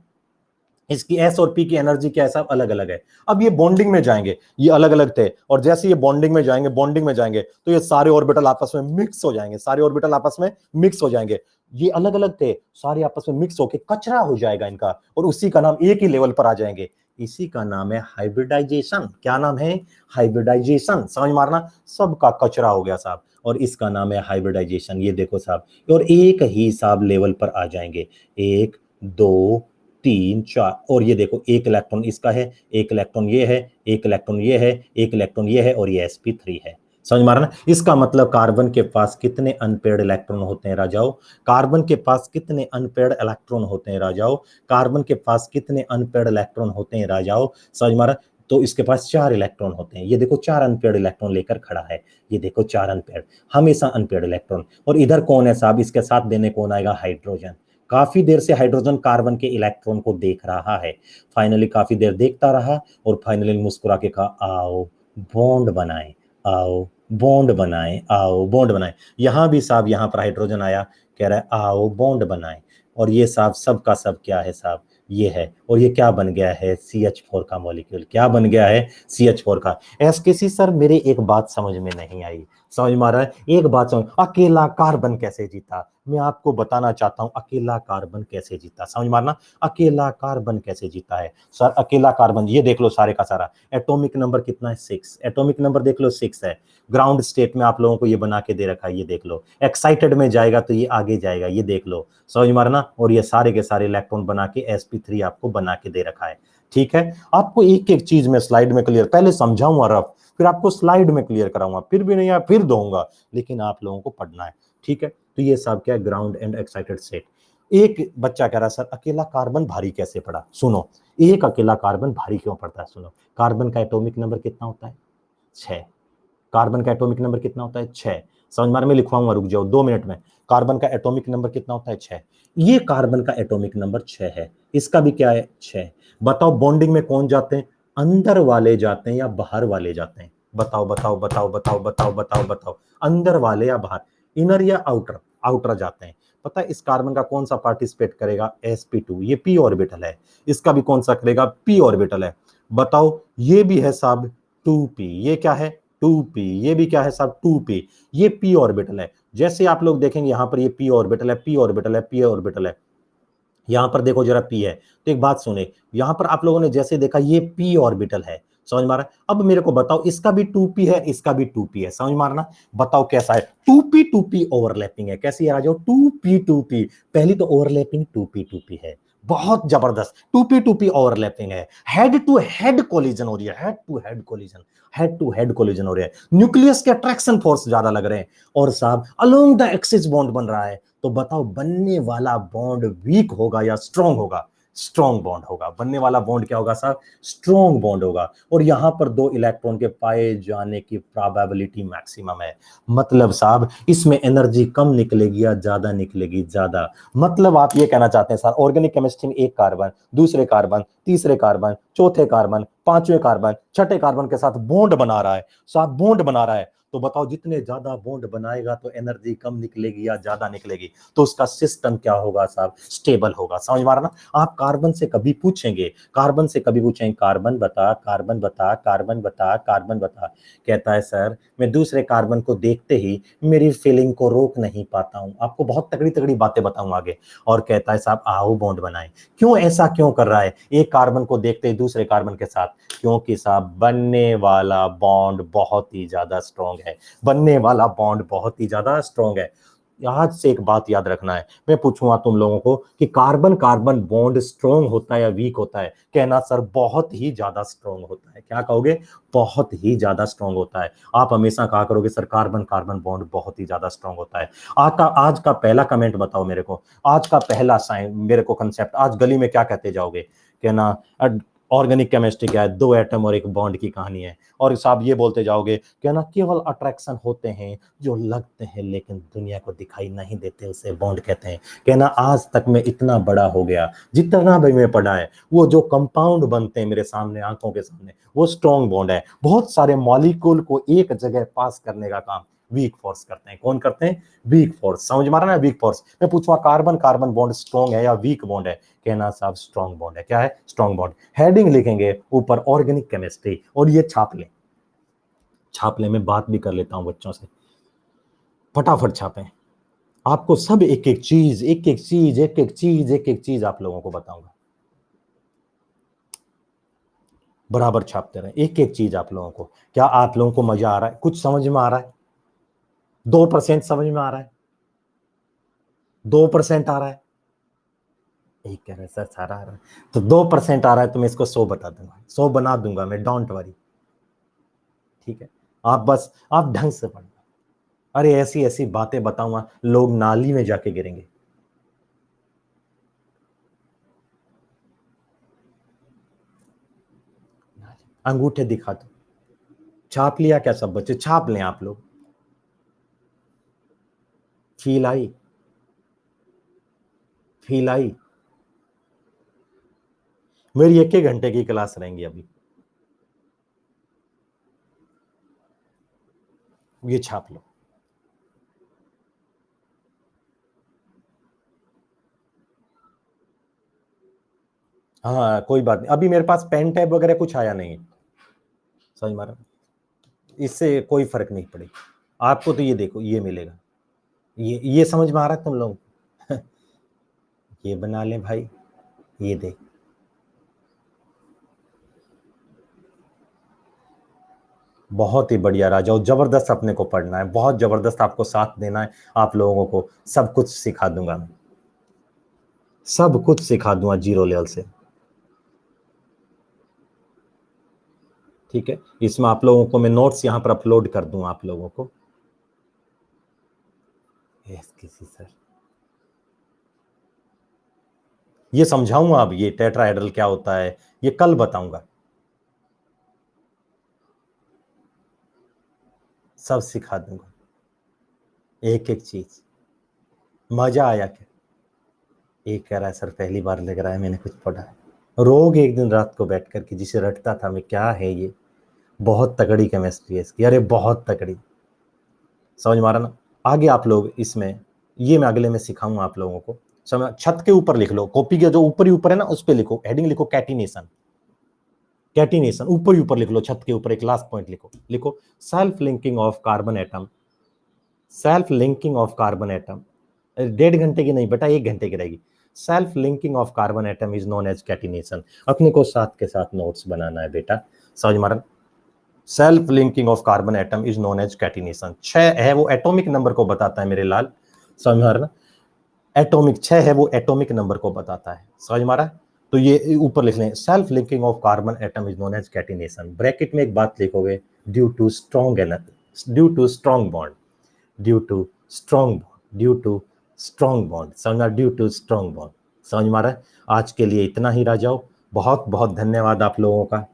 इसकी एस और पी की एनर्जी क्या है साहब, अलग अलग है। अब ये बॉन्डिंग में जाएंगे, ये अलग अलग थे, और जैसे ये बॉन्डिंग में जाएंगे, बॉन्डिंग में जाएंगे तो ये सारे ऑर्बिटल आपस में मिक्स हो जाएंगे, सारे ऑर्बिटल आपस में मिक्स हो जाएंगे। ये अलग अलग थे, सारे आपस में मिक्स होकर कचरा हो जाएगा इनका, और उसी का नाम एक ही लेवल पर आ जाएंगे। इसी का नाम है हाइब्रिडाइजेशन। क्या नाम है, हाइब्रिडाइजेशन। समझ मारना, सबका कचरा हो गया साहब, और इसका नाम है हाइब्रिडाइजेशन। ये देखो साहब, और एक ही साहब लेवल पर आ जाएंगे, 1 2 3 4, और ये देखो एक इलेक्ट्रॉन इसका है, एक इलेक्ट्रॉन ये है, एक इलेक्ट्रॉन ये है, एक इलेक्ट्रॉन ये है, और ये sp3 है। समझ मारा ना। इसका मतलब कार्बन के पास कितने अनपेयर्ड इलेक्ट्रॉन होते हैं राजाओ, कार्बन के पास कितने अनपेयर्ड इलेक्ट्रॉन होते हैं राजाओ, कार्बन के पास कितने अनपेयर्ड इलेक्ट्रॉन होते हैं राजाओ, समझ मारा। तो इसके पास 4 इलेक्ट्रॉन होते हैं, ये देखो 4 अनपेयर्ड इलेक्ट्रॉन लेकर खड़ा है, ये देखो 4 अनपेयर्ड, हमेशा अनपेयर्ड इलेक्ट्रॉन। और इधर कौन है साहब, इसके साथ देने कौन आएगा, हाइड्रोजन। काफी देर से हाइड्रोजन कार्बन के इलेक्ट्रॉन को देख रहा है, फाइनली काफी देर देखता रहा और फाइनली मुस्कुरा के कहा आओ बॉन्ड बनाएं, आओ बॉन्ड बनाएं, आओ बॉन्ड बनाएं। यहां भी साहब, यहां पर हाइड्रोजन आया, कह रहा है आओ बॉन्ड बनाएं। और ये साहब सब का सब क्या है साहब, ये है। और ये क्या बन गया है, CH4 का मॉलिक्यूल। क्या बन गया है, CH4 का। एसकेसी सर मेरे एक बात समझ में नहीं आई। समझ में आ रहा है, एक बात समझ, अकेला कार्बन कैसे जीता। मैं आपको बताना चाहता हूं अकेला कार्बन कैसे जीता। समझ मारना, अकेला कार्बन कैसे जीता है सर। अकेला कार्बन, ये देख लो सारे का सारा एटॉमिक नंबर कितना है, 6। एटॉमिक नंबर देख लो 6 है। ग्राउंड स्टेट में आप लोगों को ये बना के दे रखा है, ये देख लो। एक्साइटेड में जाएगा तो ये आगे जाएगा, ये देख लो। समझ मारना, और ये सारे के सारे इलेक्ट्रॉन बना के sp3 आपको बना के दे रखा है। ठीक है, आपको एक एक चीज में स्लाइड में क्लियर, पहले समझाऊंगा रफ, फिर आपको स्लाइड में क्लियर कराऊंगा, फिर भी नहीं आया फिर दूंगा, लेकिन आप लोगों को पढ़ना है। ठीक है, तो ये सब क्या है, ग्राउंड एंड एक्साइटेड स्टेट। एक बच्चा कह रहा सर अकेला कार्बन भारी कैसे पड़ा। सुनो, एक अकेला कार्बन भारी क्यों पड़ता है, सुनो। कार्बन का एटॉमिक नंबर कितना होता है, 6। कार्बन का एटॉमिक नंबर कितना होता है, 6। समझ मार, में लिखवाऊंगा, रुक जाओ 2 मिनट में। कार्बन का एटॉमिक नंबर कितना होता है, 6। ये कार्बन का एटॉमिक नंबर 6 है, इसका भी क्या है, 6। बताओ बॉन्डिंग में कौन जाते हैं, अंदर वाले जाते हैं या बाहर वाले जाते हैं। बताओ बताओ बताओ बताओ बताओ बताओ बताओ, अंदर वाले या बाहर, इनर या आउटर। आउटर जाते हैं। पता है इस कार्बन का कौन सा पार्टिसिपेट करेगा, sp2, ये p ऑर्बिटल है। इसका भी कौन सा करेगा, p ऑर्बिटल है। बताओ ये भी है साहब 2p, ये क्या है 2p, ये भी क्या है साहब 2p, ये p ऑर्बिटल है। जैसे आप लोग देखेंगे यहां पर ये p ऑर्बिटल है, p ऑर्बिटल है, p ऑर्बिटल है। यहां पर देखो जरा p है, तो एक बात सुने, यहां पर आप लोगों ने जैसे देखा ये p ऑर्बिटल है। समझ मारा। अब मेरे को बताओ इसका भी 2p है, इसका भी 2p है। समझ मारना, बताओ कैसा है, 2p ओवरलैपिंग है। कैसी है राजो, 2p पहली तो ओवरलैपिंग 2p है, बहुत जबरदस्त 2p ओवरलैपिंग है। हेड टू हेड कोलिजन हो रही है, head to head collision, head to head collision हो रहा है। न्यूक्लियस के अट्रैक्शन फोर्स ज्यादा लग रहे हैं, और साहब अलोंग द एक्सिस बॉन्ड बन रहा है। तो बताओ बनने वाला बॉन्ड वीक होगा या स्ट्रॉन्ग होगा, स्ट्रॉन्ग बॉन्ड होगा। बनने वाला बॉन्ड क्या होगा साहब, स्ट्रॉन्ग बॉन्ड होगा। और यहां पर 2 इलेक्ट्रॉन के पाए जाने की प्रोबेबिलिटी मैक्सिमम है। मतलब साहब इसमें एनर्जी कम निकलेगी या ज्यादा निकलेगी, ज्यादा। मतलब आप ये कहना चाहते हैं सर ऑर्गेनिक केमिस्ट्री में एक कार्बन, दूसरे कार्बन, तीसरे कार्बन, चौथे कार्बन, पांचवें कार्बन, छठे कार्बन के साथ बॉन्ड बना रहा है। साहब बॉन्ड बना रहा है, तो बताओ जितने ज्यादा बॉन्ड बनाएगा तो एनर्जी कम निकलेगी या ज्यादा निकलेगी, तो उसका सिस्टम क्या होगा साहब, स्टेबल होगा। समझ मारा ना। आप कार्बन से कभी पूछेंगे, कार्बन से कभी पूछेंगे, कार्बन बता, कार्बन बता, कार्बन बता, कार्बन बता, कहता है सर मैं दूसरे कार्बन को देखते ही मेरी फीलिंग को रोक नहीं पाता हूं। आपको बहुत तगड़ी तगड़ी बातें बताऊं आगे। और कहता है साहब आओ बॉन्ड बनाएं। क्यों ऐसा क्यों कर रहा है, एक कार्बन को देखते ही दूसरे कार्बन के साथ, क्योंकि साहब बनने वाला बॉन्ड बहुत ही ज्यादा स्ट्रॉन्ग है। बनने वाला बॉन्ड बहुत ही ज्यादा स्ट्रॉन्ग है। आज से एक बात याद रखना है, मैं पूछूंगा तुम लोगों को कि कार्बन कार्बन बॉन्ड स्ट्रॉन्ग होता है या वीक होता है, कहना सर बहुत ही ज्यादा स्ट्रॉन्ग होता है। क्या कहोगे, बहुत ही ज्यादा स्ट्रॉन्ग होता है। आप हमेशा कहा करोगे सर कार्बन कार्बन बॉन्ड बहुत ही ज्यादा स्ट्रॉन्ग होता है। आज का पहला कमेंट बताओ मेरे को, आज का पहला साइन मेरे को कंसेप्ट, आज गली में क्या कहते जाओगे, कहना ऑर्गेनिक केमिस्ट्री क्या है, 2 एटम और एक बॉन्ड की कहानी है। और साहब ये बोलते जाओगे कहना केवल अट्रैक्शन होते हैं जो लगते हैं लेकिन दुनिया को दिखाई नहीं देते, उसे बॉन्ड कहते हैं। कहना आज तक मैं इतना बड़ा हो गया, जितना भी मैं पढ़ा है, वो जो कंपाउंड बनते हैं मेरे सामने आंखों के सामने, वो स्ट्रॉन्ग बॉन्ड है। बहुत सारे मॉलिक्यूल को एक जगह पास करने का काम वीक फोर्स करते हैं। कौन करते हैं, वीक फोर्स। समझ मारा ना, वीक फोर्स। मैं पूछूंगा कार्बन कार्बन बॉन्ड स्ट्रॉन्ग है या वीक बॉन्ड है, कहना साहब स्ट्रॉन्ग बॉन्ड है। क्या है, स्ट्रॉन्ग बॉन्ड। हेडिंग लिखेंगे ऊपर ऑर्गेनिक केमिस्ट्री, और ये छाप लें, छाप लें। मैं बात भी कर लेता हूं बच्चों से, फटाफट छापें। आपको सब एक एक चीज, एक एक चीज, एक एक चीज, एक एक चीज आप लोगों को बताऊंगा। बराबर छापते रहे एक एक चीज आप लोगों को। क्या आप लोगों को मजा आ रहा है, कुछ समझ में आ रहा है, 2% समझ में आ रहा है, 2% आ रहा है, एक कह रहे हैं सर सारा आ रहा है, तो 2% आ रहा है तो मैं इसको 100 बता दूंगा, 100 बना दूंगा मैं, डोंट वरी। ठीक है, आप बस आप ढंग से पढ़ना। अरे ऐसी ऐसी बातें बताऊंगा लोग नाली में जाके गिरेंगे। अंगूठे दिखा दो, छाप लिया क्या सब बच्चे, छाप लें आप लोग। Feel I, feel I. मेरी 1 1 घंटे की क्लास रहेंगी अभी। ये छाप लो। हाँ कोई बात नहीं, अभी मेरे पास पेन टैब वगैरह कुछ आया नहीं, समझ मारा, इससे कोई फर्क नहीं पड़ेगा आपको। तो ये देखो ये मिलेगा, ये समझ में आ रहा है तुम लोग? ये बना लें भाई, ये देख, बहुत ही बढ़िया राजा, और जबरदस्त अपने को पढ़ना है, बहुत जबरदस्त आपको साथ देना है, आप लोगों को सब कुछ सिखा दूंगा मैं, सब कुछ सिखा दूंगा जीरो लेवल से। ठीक है, इसमें आप लोगों को मैं नोट्स यहां पर अपलोड कर दूं आप लोगों को। यस किसी सर, ये समझाऊंगा, अब ये टेट्राहेड्रल क्या होता है ये कल बताऊंगा, सब सिखा दूंगा, एक एक चीज। मजा आया क्या? एक कह रहा है सर पहली बार लग रहा है मैंने कुछ पढ़ा है। रोग एक दिन रात को बैठ करके जिसे रटता था मैं, क्या है ये, बहुत तगड़ी केमिस्ट्री है इसकी, अरे बहुत तगड़ी, समझ मारा ना। आगे आप लोग इसमें, ये मैं अगले में सिखाऊंगा आप लोगों को। समझ, छत के ऊपर लिख लो, कॉपी के जो ऊपर ही ऊपर है ना उस पे लिखो, हेडिंग लिखो कैटिनेशन, कैटिनेशन ऊपर ही ऊपर लिख लो, छत के ऊपर एक लास्ट पॉइंट लिखो, लिखो self linking of carbon atom, self linking of carbon atom, 1.5 घंटे की नहीं बेटा, 1 घंटे की रहेगी। Self linking of carbon atom is known as catenation, अपने को साथ के साथ नोट्स बनाना है बेटा, समझ मारन। Self linking of carbon atom is known as catenation, 6 है वो एटॉमिक नंबर को बताता है मेरे लाल, समझ मारना, एटॉमिक 6 है वो एटॉमिक नंबर को बताता है, समझ मारा। तो ये ऊपर लिख लें, self linking of carbon atom is known as catenation, bracket में एक बात लिखोगे, due to strong energy, due to strong bond, due to strong bond, due to strong bond, समझना, ड्यू टू स्ट्रॉन्ग बॉन्ड, समझ मारा। आज के लिए इतना ही राजाओ, बहुत बहुत धन्यवाद आप लोगों का।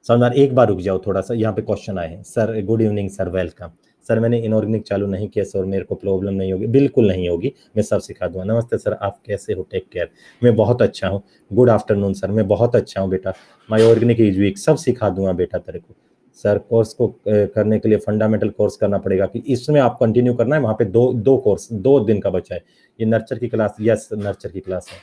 समझ मारा, एक बार रुक जाओ थोड़ा सा, यहाँ पे क्वेश्चन आए हैं, sir good evening sir, welcome sir, मैंने इनऑर्गेनिक चालू नहीं किया सर, मेरे को प्रॉब्लम नहीं होगी, बिल्कुल नहीं होगी, मैं सब सिखा दूंगा। नमस्ते सर, आप कैसे हो, टेक केयर, मैं बहुत अच्छा हूँ। गुड आफ्टरनून सर, मैं बहुत अच्छा हूँ बेटा, माई ऑर्गेनिक इज वीक, सब सिखा दूंगा बेटा तेरे को। सर कोर्स को करने के लिए फंडामेंटल कोर्स करना पड़ेगा, कि इसमें आप कंटिन्यू करना है, वहां पे दो कोर्स 2 दिन का बचा है। ये नर्चर की क्लास, यस नर्चर की क्लास है।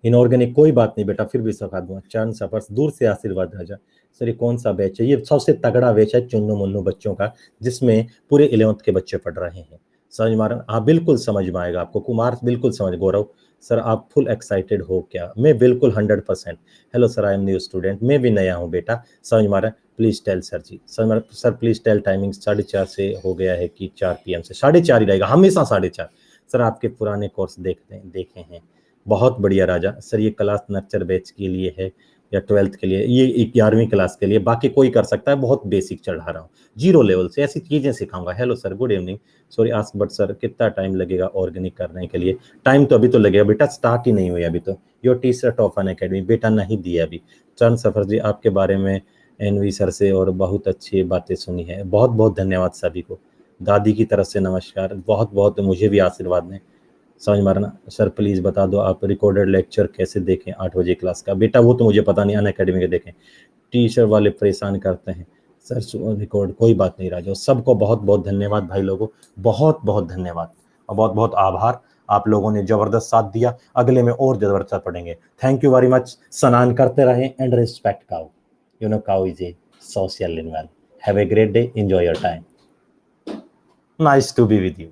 इनऑर्गेनिक कोई बात नहीं बेटा, फिर भी सिखा दूंगा। चरण सफर्स, दूर से आशीर्वाद राजा। सर ये कौन सा बैच है? ये सबसे तगड़ा बैच है चुन्नू मुन्नू बच्चों का, जिसमें पूरे 11th के बच्चे पढ़ रहे हैं, समझ मारा। हाँ बिल्कुल समझ में आएगा आपको, कुमार बिल्कुल समझ। गौरव सर आप फुल एक्साइटेड हो क्या? मैं बिल्कुल 100%। Hello sir, I am new student, मैं भी नया हूँ बेटा, समझ मारा। प्लीज टेल सर जी, समझ सर प्लीज टेल टाइमिंग, 4:30 से हो गया है कि 4 PM से? 4:30 ही रहेगा, हमेशा 4:30। सर आपके पुराने कोर्स देखे हैं, बहुत बढ़िया राजा। सर ये क्लास नर्चर बैच के लिए है या 12th के लिए? ये 11वीं क्लास के लिए, बाकी कोई कर सकता है, बहुत बेसिक चढ़ा रहा हूँ, जीरो लेवल से ऐसी चीजें सिखाऊंगा। Hello sir, good evening, sorry ask but sir कितना टाइम लगेगा ऑर्गेनिक करने के लिए? टाइम तो अभी तो लगेगा बेटा, स्टार्ट ही नहीं हुई अभी तो। Your T shirt of N academy, बेटा नहीं दिया अभी। चरण सफर जी, आपके बारे में एनवी सर से और बहुत अच्छी बातें सुनी है, बहुत बहुत धन्यवाद सभी को। दादी की तरफ से नमस्कार, बहुत बहुत मुझे भी आशीर्वाद दें, समझ मारना। सर प्लीज़ बता दो आप रिकॉर्डेड लेक्चर कैसे देखें 8 बजे क्लास का? बेटा वो तो मुझे पता नहीं, अन अकेडमी के देखें, टीचर वाले परेशान करते हैं सर रिकॉर्ड। कोई बात नहीं राजो, सबको बहुत बहुत धन्यवाद भाई लोगों, बहुत बहुत धन्यवाद और बहुत बहुत आभार, आप लोगों ने जबरदस्त साथ दिया। अगले में और जबरदस्त पढ़ेंगे। Thank you very much. स्नान करते रहें and respect cow, you know cow is a social animal. Have a great day, enjoy your time, nice to be with you.